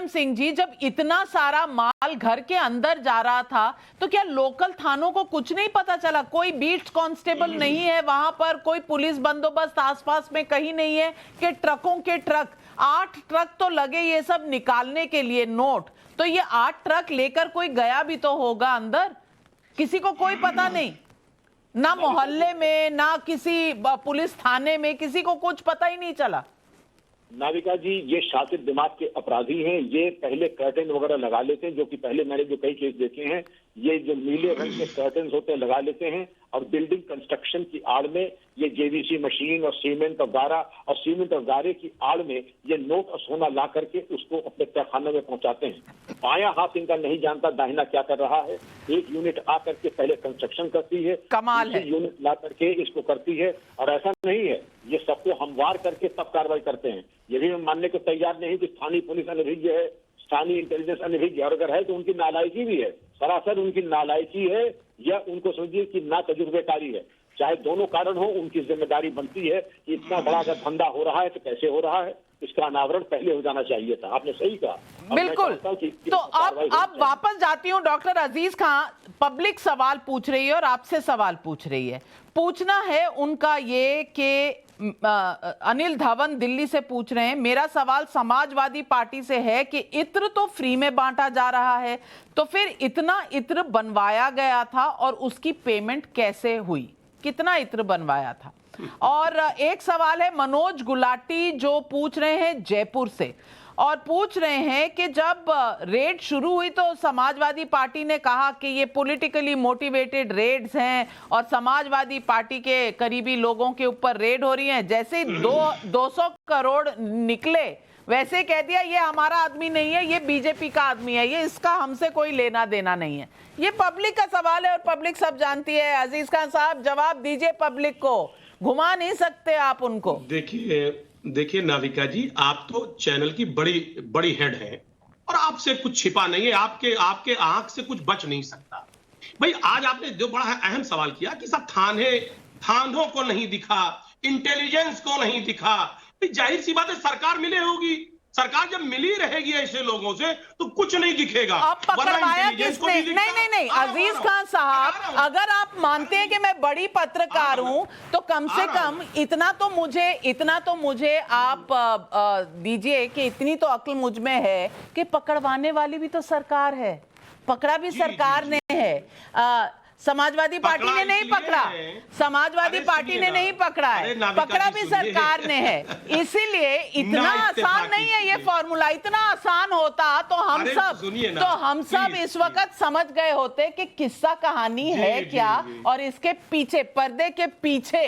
सिंह जी जब इतना सारा माल घर के अंदर जा रहा था तो क्या लोकल थानों को कुछ नहीं पता चला? कोई बीट कांस्टेबल नहीं है वहां पर, कोई पुलिस बंदोबस्त आसपास में कहीं नहीं है कि ट्रकों के ट्रक, 8 ट्रक तो लगे ये सब निकालने के लिए नोट, तो ये 8 ट्रक लेकर कोई गया भी तो होगा अंदर, किसी को कोई पता नहीं, ना मोहल्ले में ना किसी पुलिस थाने में, किसी को कुछ पता ही नहीं चला। नाविका जी ये शातिब दिमाग के अपराधी हैं, ये पहले कर्टन वगैरह लगा लेते हैं, जो कि पहले मैंने जो कई केस देखे हैं, ये जो नीले रंग के कर्टन होते हैं लगा लेते हैं, और बिल्डिंग कंस्ट्रक्शन की आड़ में ये जेवीसी मशीन और सीमेंट और गारे की आड़ में ये नोट और सोना ला करके उसको अपने तहखाने में पहुंचाते हैं। बायां हाथ इनका नहीं जानता दाहिना क्या कर रहा है। एक यूनिट आ करके पहले कंस्ट्रक्शन करती है, कमाल है, यूनिट ला करके इसको करती है, और ऐसा नहीं है ये सबको हमवार करके तब कार्रवाई करते हैं। ये भी हम मानने को तैयार नहीं कि स्थानीय पुलिस अनभिज्ञ है, स्थानीय इंटेलिजेंस अनभिज्ञ, और अगर है तो उनकी नालायकी भी है, सरासर उनकी नालायकी है, या उनको समझिए कि ना तजुर्बेकारी है। चाहे दोनों कारण हो, उनकी जिम्मेदारी बनती है कि इतना बड़ा अगर धंधा हो रहा है तो कैसे हो रहा है, इसका अनावरण पहले हो जाना चाहिए था। आपने सही कहा। बिल्कुल। तो अब वापस जाती हूँ डॉक्टर अजीज खान, पब्लिक सवाल पूछ रही है और आपसे सवाल पूछ रही है। पूछना है उनका ये कि अनिल धवन दिल्ली से पूछ रहे हैं, मेरा सवाल समाजवादी पार्टी से है कि इत्र तो फ्री में बांटा जा रहा है, तो फिर इतना इत्र बनवाया गया था और उसकी पेमेंट कैसे हुई, कितना इत्र बनवाया था? और एक सवाल है मनोज गुलाटी जो पूछ रहे हैं जयपुर से, और पूछ रहे हैं कि जब रेड शुरू हुई तो समाजवादी पार्टी ने कहा कि ये पॉलिटिकली मोटिवेटेड रेड्स हैं और समाजवादी पार्टी के करीबी लोगों के ऊपर रेड हो रही है। जैसे ही 200 करोड़ निकले वैसे कह दिया ये हमारा आदमी नहीं है, ये बीजेपी का आदमी है, ये इसका हमसे कोई लेना देना नहीं है। ये पब्लिक का सवाल है और पब्लिक सब जानती है। अजीज खान साहब जवाब दीजिए, पब्लिक को घुमा नहीं सकते आप उनको। देखिए नाविका जी, आप तो चैनल की बड़ी हेड है और आपसे कुछ छिपा नहीं है, आपके आंख से कुछ बच नहीं सकता। भाई आज आपने जो बड़ा अहम सवाल किया कि सब थानों को नहीं दिखा, इंटेलिजेंस को नहीं दिखा, जाहिर सी बात है सरकार मिले होगी, सरकार जब मिली रहेगी ऐसे लोगों से तो कुछ नहीं दिखेगा। अब पकड़वाया किसने? नहीं अजीज खान साहब, अगर आप मानते हैं कि मैं बड़ी पत्रकार हूं तो कम से कम इतना तो मुझे आप दीजिए कि इतनी तो अक्ल मुझ में है कि पकड़वाने वाली भी तो सरकार है, पकड़ा भी सरकार ने है। समाजवादी पार्टी ने नहीं पकड़ा, समाजवादी पार्टी ने नहीं पकड़ा है, पकड़ा भी सरकार ने है। इसीलिए इतना आसान नहीं है ये फॉर्मूला। इतना आसान होता तो हम सब इस वक्त समझ गए होते कि किस्सा कहानी है क्या और इसके पीछे, पर्दे के पीछे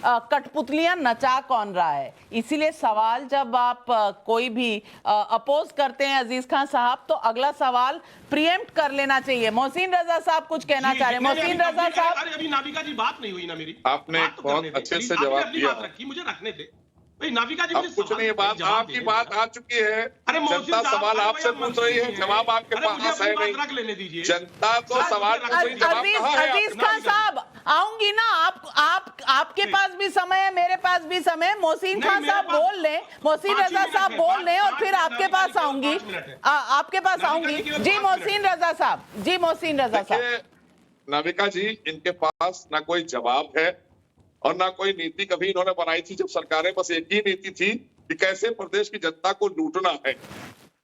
कठपुतलियां नचा कौन रहा है। इसीलिए सवाल जब आप कोई भी अपोज करते हैं अजीज खान साहब, तो अगला सवाल प्रीएम्प्ट कर लेना चाहिए। मोहसिन रजा साहब कुछ कहना चाह रहे हैं। मोहसिन रजा साहब, अभी नाविका जी बात नहीं हुई ना मेरी, आपने बहुत अच्छे से जवाब दिया। मुझे रखने दे भाई, नाविका जी अब कुछ नहीं, बात आपकी बात आ चुकी है। जनता सवाल आपसे पूछ रही है, जवाब आपके पास है नहीं। रख लेने दीजिए, जनता तो सवाल पूछ रही है। अजीज खान साहब आऊंगी ना, आपके पास भी समय है, मेरे पास भी समय है। मोहसिन खान साहब बोल लें, मोहसिन रजा साहब बोल लें और फिर आपके पास आऊंगी, आपके पास आऊंगी। जी मोहसिन रजा साहब, जी मोहसिन रजा साहब। नाविका जी, इनके पास ना कोई जवाब है और ना कोई नीति कभी इन्होंने बनाई थी। जब सरकारें, बस एक ही नीति थी कि कैसे प्रदेश की जनता को लूटना है,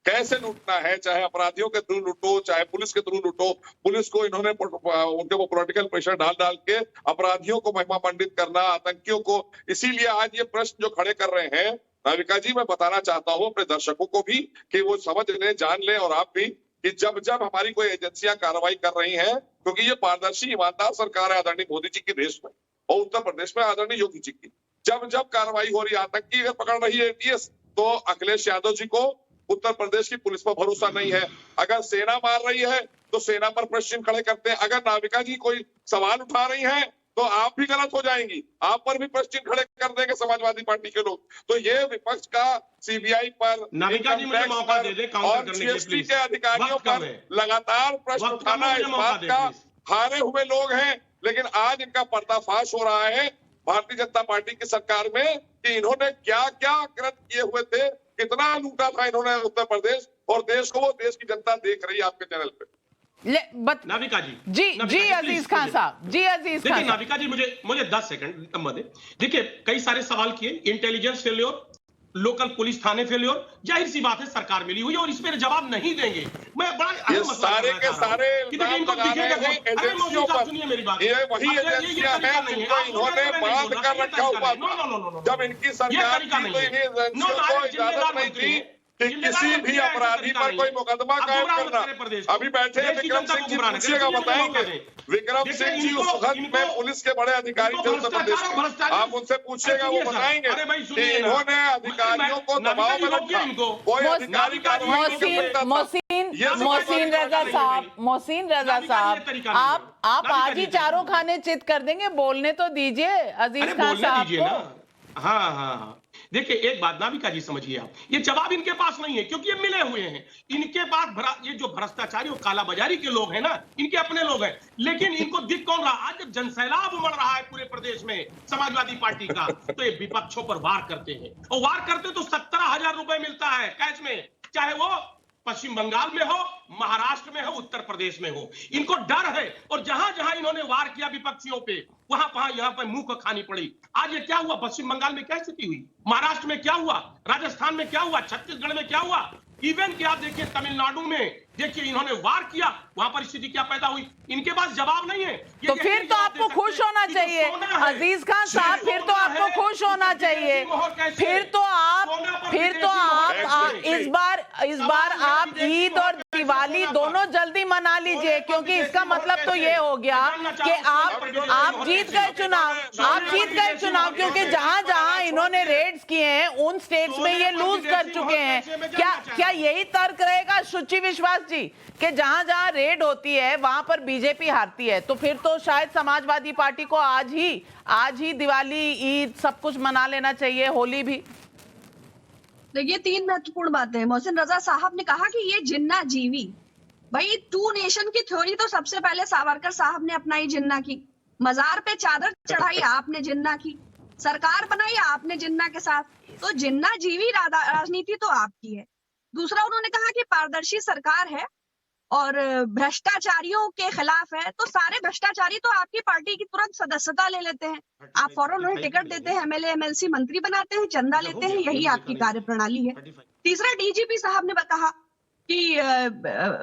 कैसे लूटना है, चाहे अपराधियों के थ्रू लूटो, चाहे पुलिस के थ्रू लूटो। पुलिस को इन्होंने उनके वो पॉलिटिकल प्रेशर डाल के अपराधियों को महिमा मंडित करना, आतंकियों को। इसीलिए आज ये प्रश्न जो खड़े कर रहे हैं नाविका जी, मैं बताना चाहता हूँ अपने दर्शकों को भी कि वो समझ लें, जान लें, और आप भी, कि जब जब हमारी कोई एजेंसियां कार्रवाई कर रही हैं, क्योंकि ये पारदर्शी ईमानदार सरकार है आदरणीय मोदी जी की देश में और उत्तर प्रदेश में आदरणीय योगी जी की, जब जब कार्रवाई हो रही है, आतंकी अगर पकड़ रही है एटीएस, तो अखिलेश यादव जी को उत्तर प्रदेश की पुलिस पर भरोसा नहीं है। अगर सेना मार रही है तो सेना पर प्रश्न खड़े करते हैं। अगर नाविका जी कोई सवाल उठा रही हैं तो आप भी गलत हो जाएंगी, आप पर भी प्रश्न खड़े कर देंगे समाजवादी पार्टी के लोग। तो ये विपक्ष का सीबीआई पर, नाविका जी मुझे मौका दे दे और जीएसटी के अधिकारियों पर लगातार प्रश्न उठाना इस बात का हारे हुए लोग हैं। लेकिन आज इनका पर्दाफाश हो रहा है भारतीय जनता पार्टी की सरकार में कि इन्होंने क्या क्या कृत्य किए हुए थे, कितना लूटा था इन्होंने उत्तर प्रदेश और देश को। वो देश की जनता देख रही है आपके चैनल पे। नाविका जी, जी अजीज खान साहब, जी अजीज खान। नाविका जी मुझे 10 सेकंड नंबर दे। देखिए, कई सारे सवाल किए, इंटेलिजेंस फेल्योर, लोकल पुलिस थाने फेल्योर, जाहिर सी बात है सरकार मिली हुई है और इस पर जवाब नहीं देंगे। मैं बड़ा ये सारे के सारे इनको एजेंसियों पर, सुनिए मेरी बात, ये वही एजेंसियां हैं जिनको इन्होंने बांध कर रखा हुआ था। जब इनकी सरकार थी तो इन्हें एजेंसियों को इजाजत नहीं थी कि किसी भी अपराधी पर कोई मुकदमा कायम करना। अभी बैठे हैं विक्रम सिंह जी, पूछिएगा, बताएंगे। विक्रम सिंह जी उस वक्त में पुलिस के बड़े अधिकारी थे उत्तर प्रदेश में, आप उनसे पूछिएगा, वो बताएंगे कि इन्होंने अधिकारियों को दबाव में रखा। कोई अधिकारी मोहसिन रजा साहब, मोहसिन रजा साहब, आप आज ही चारों खाने चित कर देंगे, बोलने तो दीजिए अजीज खान साहब को। हाँ, देखिए एक बात नाविका जी समझिए आप, ये जवाब इनके पास नहीं है क्योंकि ये मिले हुए हैं। इनके पास ये जो भ्रष्टाचारी और कालाबाजारी के लोग हैं ना, इनके अपने लोग हैं, लेकिन इनको दिख कौन रहा? आज जब जनसैलाब उमड़ रहा है पूरे प्रदेश में समाजवादी पार्टी का, तो ये विपक्षों पर वार करते हैं और वार करते तो 17,000 रुपए मिलता है कैश में, चाहे वो पश्चिम बंगाल में हो, महाराष्ट्र में हो, उत्तर प्रदेश में हो। इनको डर है और जहां जहां इन्होंने वार किया विपक्षियों पे, वहां यहाँ पर मुंह को खानी पड़ी। आज ये क्या हुआ? पश्चिम बंगाल में क्या स्थिति हुई, महाराष्ट्र में क्या हुआ, राजस्थान में क्या हुआ, छत्तीसगढ़ में क्या हुआ, इवन कि आप देखिए तमिलनाडु में देखिए इन्होंने वार किया, वहां पर स्थिति क्या पैदा हुई। इनके पास जवाब नहीं है। तो फिर तो आपको खुश होना चाहिए अजीज खान साहब, फिर तो आपको खुश होना चाहिए। फिर तो आप इस बार आप ईद और दिवाली दोनों जल्दी मना लीजिए, क्योंकि इसका मतलब तो ये हो गया कि आप जीत गए चुनाव, क्योंकि जहां जहां इन्होंने रेड्स किए हैं उन स्टेट्स में ये लूज कर चुके हैं। क्या यही तर्क रहेगा शुचि विश्वास जी कि जहां जहां रेड होती है वहां पर बीजेपी हारती है? तो फिर तो शायद समाजवादी पार्टी को आज ही दिवाली, ईद सब कुछ मना लेना चाहिए, होली भी। देखिए, 3 महत्वपूर्ण बातें हैं। मोहसिन रजा साहब ने कहा कि ये जिन्ना जीवी, भाई 2 नेशन की थ्योरी तो सबसे पहले सावरकर साहब ने अपनाई, जिन्ना की। मजार पे चादर चढ़ाई आपने, जिन्ना की। सरकार बनाई आपने जिन्ना के साथ, तो जिन्ना जीवी राजनीति तो आपकी है। दूसरा, उन्होंने कहा कि पारदर्शी सरकार है और भ्रष्टाचारियों के खिलाफ है, तो सारे भ्रष्टाचारी तो आपकी पार्टी की तुरंत सदस्यता ले लेते हैं, आप फौरन उन्हें टिकट देते हैं, एमएलए एमएलसी मंत्री बनाते हैं, चंदा लेते हैं, यही आपकी कार्यप्रणाली है। तीसरा, डीजीपी साहब ने कहा कि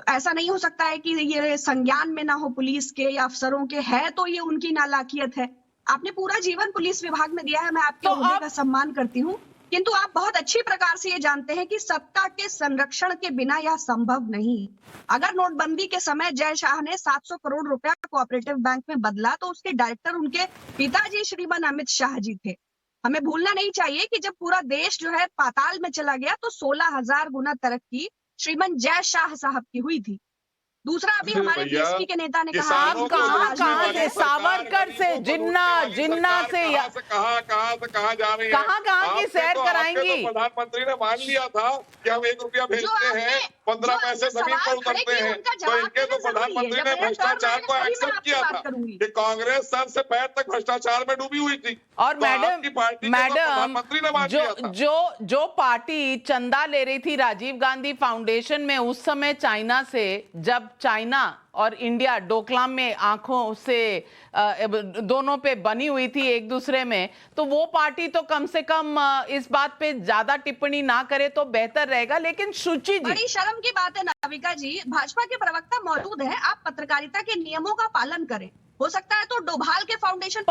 ऐसा नहीं हो सकता है कि ये संज्ञान में ना हो पुलिस के या अफसरों के, है तो ये उनकी नालायकियत है। आपने पूरा जीवन पुलिस विभाग में दिया है, मैं आपके ओहदे का सम्मान करती हूँ, किंतु आप बहुत अच्छी प्रकार से ये जानते हैं कि सत्ता के संरक्षण के बिना यह संभव नहीं। अगर नोटबंदी के समय जय शाह ने 700 करोड़ रुपया कोऑपरेटिव बैंक में बदला तो उसके डायरेक्टर उनके पिताजी श्रीमान अमित शाह जी थे। हमें भूलना नहीं चाहिए कि जब पूरा देश जो है पाताल में चला गया तो 16,000 गुना तरक्की श्रीमान जय शाह साहब की हुई थी। दूसरा, अभी हमारे बीएसपी के नेता ने कहा, आप कहाँ से, सावरकर से, जिन्ना से कहाँ जा रही है, कहाँ की सैर कराएंगी? प्रधानमंत्री ने मान लिया था कि हम 1 रुपया भेजते हैं, 15 पैसे जमीन पर उतरते हैं, तो इनके तो प्रधानमंत्री ने भ्रष्टाचार को एक्सेप्ट किया था कि कांग्रेस सर से पैर तक भ्रष्टाचार में डूबी हुई थी। और मैडम जो पार्टी चंदा ले रही थी राजीव गांधी फाउंडेशन में उस समय चाइना से, जब चाइना और इंडिया डोकलाम में आंखों से दोनों पे बनी हुई थी एक दूसरे में, तो वो पार्टी तो कम से कम इस बात पे ज्यादा टिप्पणी ना करे तो बेहतर रहेगा। लेकिन शुचि जी, बड़ी शर्म की बात है नाविका जी, भाजपा के प्रवक्ता मौजूद है, आप पत्रकारिता के नियमों का पालन करें। हो सकता है तो डोभाल के फाउंडेशन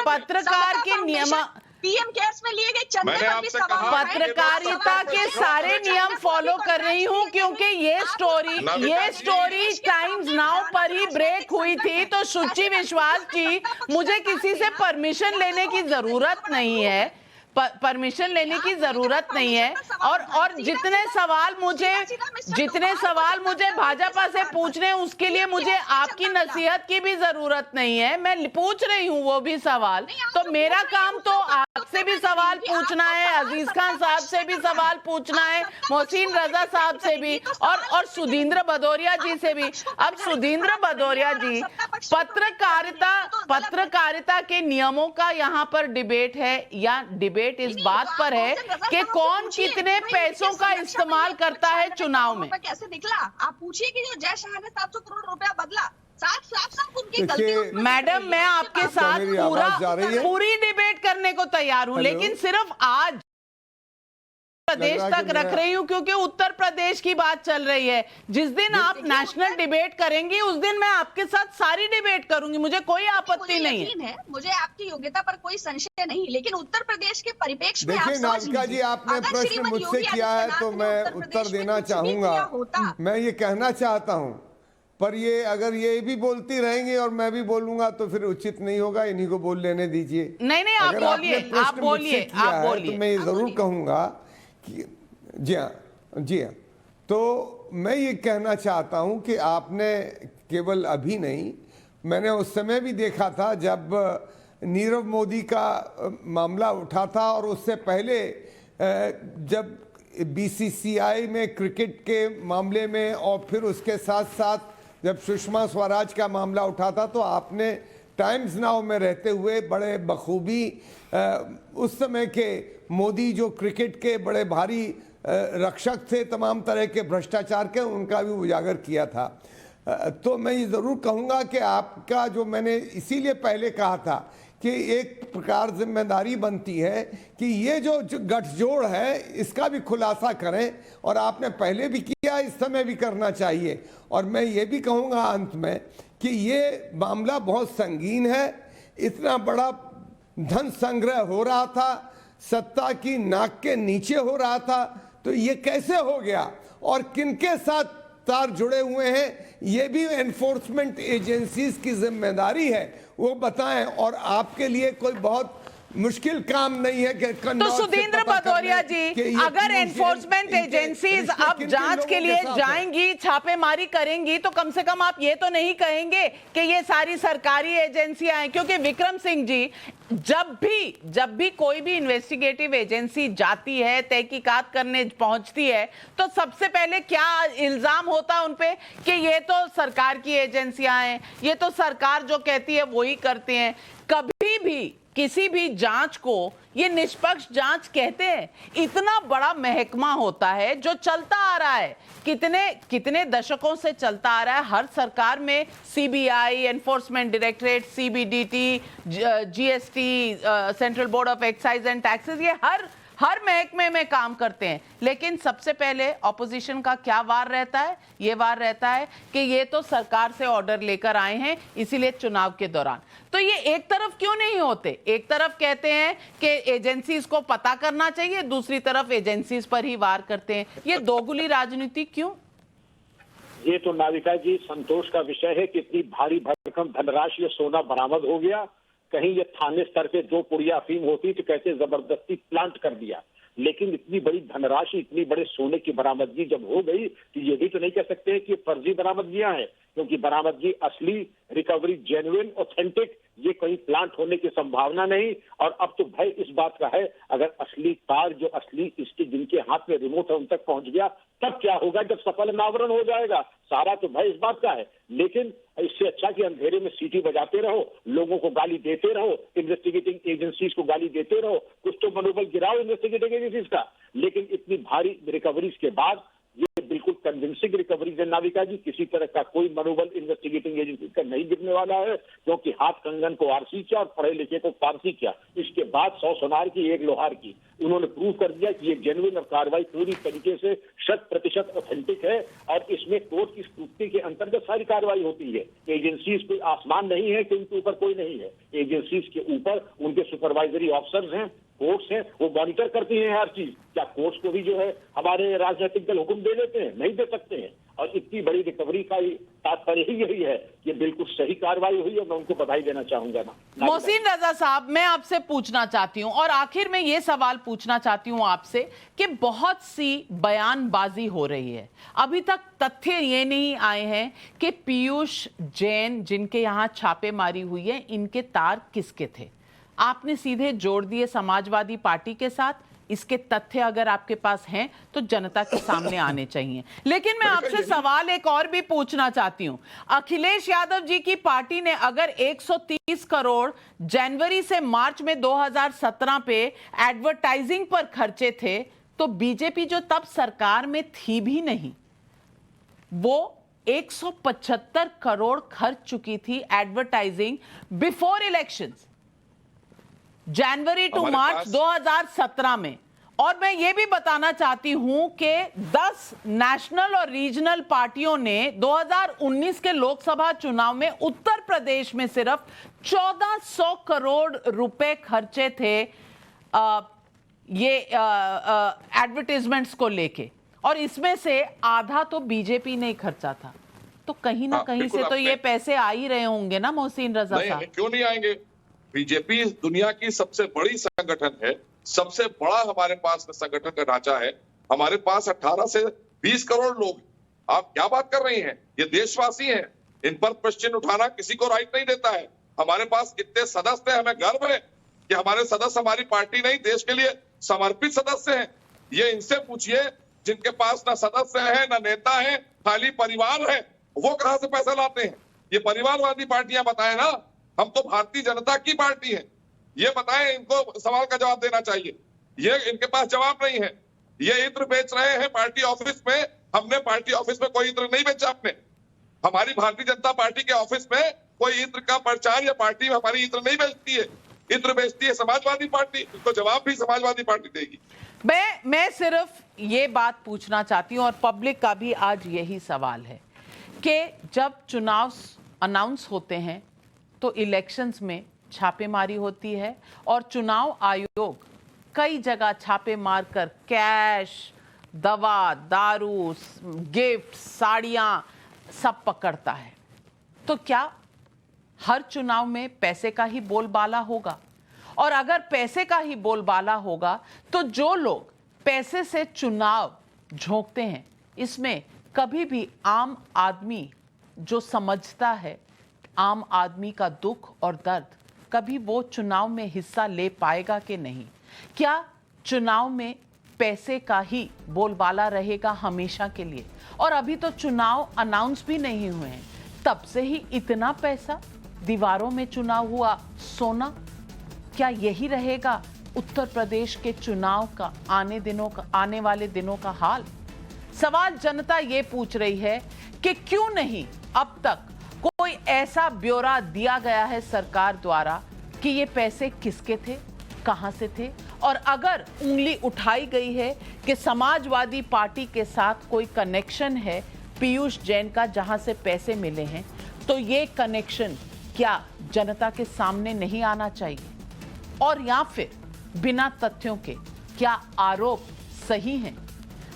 पत्रकार के नियम, पीएम केयर्स में लिए गए चंदे पर भी सवाल, पत्रकारिता के सारे नियम फॉलो कर रही हूँ, क्योंकि ये स्टोरी टाइम्स नाउ पर ही ब्रेक हुई थी। तो शुचि विश्वास जी, मुझे किसी से परमिशन लेने की जरूरत नहीं है, और जितने सवाल मुझे भाजपा से पूछने हैं उसके लिए मुझे आपकी नसीहत की भी जरूरत नहीं है। मैं पूछ रही हूँ वो भी सवाल, तो मेरा काम तो आपसे भी सवाल पूछना है, अजीज खान साहब से भी सवाल पूछना है, मोहसिन रजा साहब से भी, और सुधींद्र भदौरिया जी से भी। अब सुधींद्र भदौरिया जी, पत्रकारिता के नियमों का यहाँ पर डिबेट है, या डिबेट इस बात पर है कि कौन कितने पैसों का इस्तेमाल करता है चुनाव में। कैसे निकला? आप पूछिए कि जो जय शाह ने 700 करोड़ रुपया बदला, साफ उनकी गलती। मैडम, मैं आपके साथ पूरी डिबेट करने को तैयार हूं, लेकिन सिर्फ आज प्रदेश तक रख रही हूं क्योंकि उत्तर प्रदेश की बात चल रही है। जिस दिन आप नेशनल डिबेट करेंगी उस दिन मैं आपके साथ सारी डिबेट करूंगी, मुझे कोई आपत्ति नहीं है। मुझे आपकी योग्यता पर कोई संशय नहीं, लेकिन उत्तर प्रदेश के परिप्रेक्ष्य में देखिए नाविका जी, आपने प्रश्न मुझसे किया है तो मैं उत्तर देना चाहूंगा। मैं ये कहना चाहता हूँ, पर ये अगर ये भी बोलती रहेंगी और मैं भी बोलूंगा तो फिर उचित नहीं होगा, इन्हीं को बोल लेने दीजिए। नहीं, आप बोलिए। तो मैं ये जरूर कहूंगा कि जी हाँ, तो मैं ये कहना चाहता हूं कि आपने केवल अभी नहीं, मैंने उस समय भी देखा था जब नीरव मोदी का मामला उठा था, और उससे पहले जब बीसीसीआई में क्रिकेट के मामले में, और फिर उसके साथ साथ जब सुषमा स्वराज का मामला उठा था, तो आपने टाइम्स नाउ में रहते हुए बड़े बखूबी उस समय के मोदी जो क्रिकेट के बड़े भारी रक्षक थे तमाम तरह के भ्रष्टाचार के, उनका भी उजागर किया था। तो मैं ये ज़रूर कहूँगा कि आपका जो मैंने इसीलिए पहले कहा था कि एक प्रकार जिम्मेदारी बनती है कि ये जो गठजोड़ है इसका भी खुलासा करें, और आपने पहले भी किया, इस समय भी करना चाहिए। और मैं ये भी कहूँगा अंत में कि ये मामला बहुत संगीन है, इतना बड़ा धन संग्रह हो रहा था, सत्ता की नाक के नीचे हो रहा था, तो ये कैसे हो गया और किनके साथ तार जुड़े हुए हैं, ये भी एनफोर्समेंट एजेंसीज की जिम्मेदारी है, वो बताएं। और आपके लिए कोई बहुत मुश्किल काम नहीं है कि तो सुधींद्र भदौरिया जी, अगर एनफोर्समेंट एजेंसीज अब जांच के लिए जाएंगी, छापेमारी करेंगी, तो कम से कम आप ये तो नहीं कहेंगे कि ये सारी सरकारी एजेंसियां हैं, क्योंकि विक्रम सिंह जी, जब भी कोई भी इन्वेस्टिगेटिव एजेंसी जाती है, तहकीकात करने पहुंचती है, तो सबसे पहले क्या इल्जाम होता है उनपे कि ये तो सरकार की एजेंसियां हैं, ये तो सरकार जो कहती है वही करते हैं। कभी भी किसी भी जांच को ये निष्पक्ष जांच कहते हैं? इतना बड़ा महकमा होता है जो चलता आ रहा है, कितने दशकों से चलता आ रहा है। हर सरकार में CBI, enforcement directorate, CBDT, GST, central board of excise and taxes, ये हर महकमे में काम करते हैं, लेकिन सबसे पहले ऑपोजिशन का क्या वार रहता है? ये वार रहता है कि ये तो सरकार से ऑर्डर लेकर आए हैं, इसीलिए चुनाव के दौरान। तो ये एक तरफ क्यों नहीं होते? एक तरफ कहते हैं कि एजेंसीज को पता करना चाहिए, दूसरी तरफ एजेंसीज पर ही वार करते हैं। ये दोगुली राजनीति क्यों? ये तो नाविका जी संतोष का विषय है कि इतनी भारी भरकम धनराशि सोना बरामद हो गया। कहीं ये थाने स्तर पे 2 पुड़िया अफीम होती तो कैसे जबरदस्ती प्लांट कर दिया, लेकिन इतनी बड़ी धनराशि, इतनी बड़े सोने की बरामदगी जब हो गई तो ये भी तो नहीं कह सकते कि फर्जी बरामदगियां हैं, क्योंकि बरामदगी असली, रिकवरी जेन्युइन, ऑथेंटिक, ये कहीं प्लांट होने की संभावना नहीं। और अब तो भय इस बात का है, अगर असली तार जो असली इसके जिनके हाथ में रिमोट है उन तक पहुंच गया, तब क्या होगा जब सफल अनावरण हो जाएगा? सारा तो भय इस बात का है। लेकिन इससे अच्छा कि अंधेरे में सीटी बजाते रहो, लोगों को गाली देते रहो, इन्वेस्टिगेटिंग एजेंसीज को गाली देते रहो, कुछ तो मनोबल गिराओ इन्वेस्टिगेटिंग एजेंसीज का। लेकिन इतनी भारी रिकवरीज के बाद ये बिल्कुल कन्विंसिंग रिकवरी है नाविका जी, किसी तरह का कोई मनोबल इन्वेस्टिगेटिंग एजेंसी का नहीं गिरने वाला है, क्योंकि हाथ कंगन को आरसी किया और पढ़े लिखे को फारसी किया। इसके बाद 100 सोनार की 1 लोहार की उन्होंने प्रूव कर दिया कि ये जेन्युइन और कार्रवाई पूरी तरीके से 100% ऑथेंटिक है और इसमें कोर्ट की स्क्रूटनी के अंतर्गत सारी कार्रवाई होती है। एजेंसीज कोई आसमान नहीं है कि उनके ऊपर कोई नहीं है, एजेंसीज के ऊपर उनके सुपरवाइजरी ऑफिसर्स हैं, कोर्ट्स हैं, वो मॉनिटर करती हैं हर चीज। क्या कोर्ट्स को भी जो है हमारे राजनीतिक दल हुक्म दे देते हैं? नहीं दे सकते हैं। और इतनी बड़ी रिकवरी का तात्पर्य ही यही है कि बिल्कुल सही कार्रवाई हुई है। मैं उनको बधाई देना चाहूंगा ना। मोहसिन रजा साहब, मैं आपसे पूछना चाहती हूं और आखिर में ये सवाल पूछना चाहती हूं आपसे कि बहुत सी बयानबाजी हो रही है, अभी तक तथ्य ये नहीं आए हैं कि पीयूष जैन जिनके यहां छापेमारी हुई है, इनके तार किसके थे? आपने सीधे जोड़ दिए समाजवादी पार्टी के साथ। इसके तथ्य अगर आपके पास हैं तो जनता के सामने आने चाहिए। लेकिन मैं आपसे सवाल एक और भी पूछना चाहती हूं। अखिलेश यादव जी की पार्टी ने अगर 130 करोड़ जनवरी से मार्च में 2017 पे एडवर्टाइजिंग पर खर्चे थे, तो बीजेपी जो तब सरकार में थी भी नहीं, वो 175 करोड़ खर्च चुकी थी advertising before elections, January to March 2017 में। और मैं ये भी बताना चाहती हूं कि 10 नेशनल और रीजनल पार्टियों ने 2019 के लोकसभा चुनाव में उत्तर प्रदेश में सिर्फ 1400 करोड़ रुपए खर्चे थे ये एडवर्टाइजमेंट्स को लेके, और इसमें से आधा तो बीजेपी ने खर्चा था। तो कहीं ना कहीं से तो ये पैसे आ ही रहे होंगे ना मोहसिन रजा साहब? क्यों नहीं आएंगे? बीजेपी दुनिया की सबसे बड़ी संगठन है, सबसे बड़ा हमारे पास संगठन का ढांचा है। हमारे पास 18 से 20 करोड़ लोग। आप क्या बात कर रही हैं? ये देशवासी हैं, इन पर प्रश्न उठाना किसी को राइट नहीं देता है। हमारे पास कितने सदस्य हैं, हमें गर्व है कि हमारे सदस्य हमारी पार्टी नहीं, देश के लिए समर्पित सदस्य हैं। ये इनसे पूछिए जिनके पास ना सदस्य है ना नेता है, खाली परिवार है, वो कहां से पैसा लाते हैं? ये परिवारवादी पार्टियां बताएं ना। हम तो भारतीय जनता की पार्टी है, ये बताएं। इनको सवाल का जवाब देना चाहिए। ये इनके पास जवाब नहीं है। ये इत्र बेच रहे हैं पार्टी ऑफिस में। हमने पार्टी ऑफिस में कोई इत्र नहीं बेचा। अपने हमारी भारतीय जनता पार्टी के ऑफिस में कोई इत्र का प्रचार या पार्टी हमारी इत्र नहीं बेचती है, इत्र बेचती है समाजवादी पार्टी। इसको जवाब भी समाजवादी पार्टी देगी। मैं सिर्फ ये बात पूछना चाहती हूँ, और पब्लिक का भी आज यही सवाल है कि जब चुनाव अनाउंस होते हैं तो इलेक्शंस में छापेमारी होती है, और चुनाव आयोग कई जगह छापे मारकर कैश, दवा, दारू, गिफ्ट, साड़ियां सब पकड़ता है। तो क्या हर चुनाव में पैसे का ही बोलबाला होगा? और अगर पैसे का ही बोलबाला होगा तो जो लोग पैसे से चुनाव झोंकते हैं, इसमें कभी भी आम आदमी जो समझता है आम आदमी का दुख और दर्द, कभी वो चुनाव में हिस्सा ले पाएगा कि नहीं? क्या चुनाव में पैसे का ही बोलबाला रहेगा हमेशा के लिए? और अभी तो चुनाव अनाउंस भी नहीं हुए हैं, तब से ही इतना पैसा, दीवारों में चुनाव हुआ सोना। क्या यही रहेगा उत्तर प्रदेश के चुनाव का आने वाले दिनों का हाल? सवाल जनता ये पूछ रही है कि क्यों नहीं अब तक कोई ऐसा ब्यौरा दिया गया है सरकार द्वारा कि ये पैसे किसके थे, कहां से थे और अगर उंगली उठाई गई है कि समाजवादी पार्टी के साथ कोई कनेक्शन है पीयूष जैन का जहां से पैसे मिले हैं, तो ये कनेक्शन क्या जनता के सामने नहीं आना चाहिए? और या फिर बिना तथ्यों के क्या आरोप सही हैं?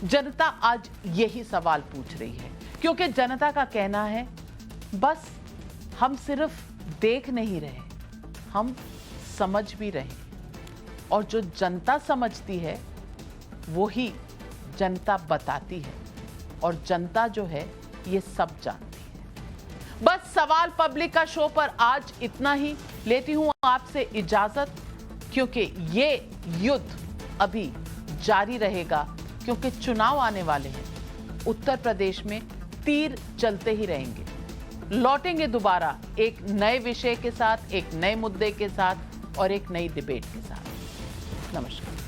जनता आज यही सवाल पूछ रही है, क्योंकि जनता का कहना है बस हम सिर्फ देख नहीं रहे, हम समझ भी रहे हैं। और जो जनता समझती है वो ही जनता बताती है, और जनता जो है ये सब जानती है। बस सवाल पब्लिक का शो पर आज इतना ही। लेती हूं आपसे इजाजत, क्योंकि ये युद्ध अभी जारी रहेगा, क्योंकि चुनाव आने वाले हैं। उत्तर प्रदेश में तीर चलते ही रहेंगे। लौटेंगे दोबारा एक नए विषय के साथ, एक नए मुद्दे के साथ और एक नई डिबेट के साथ। नमस्कार।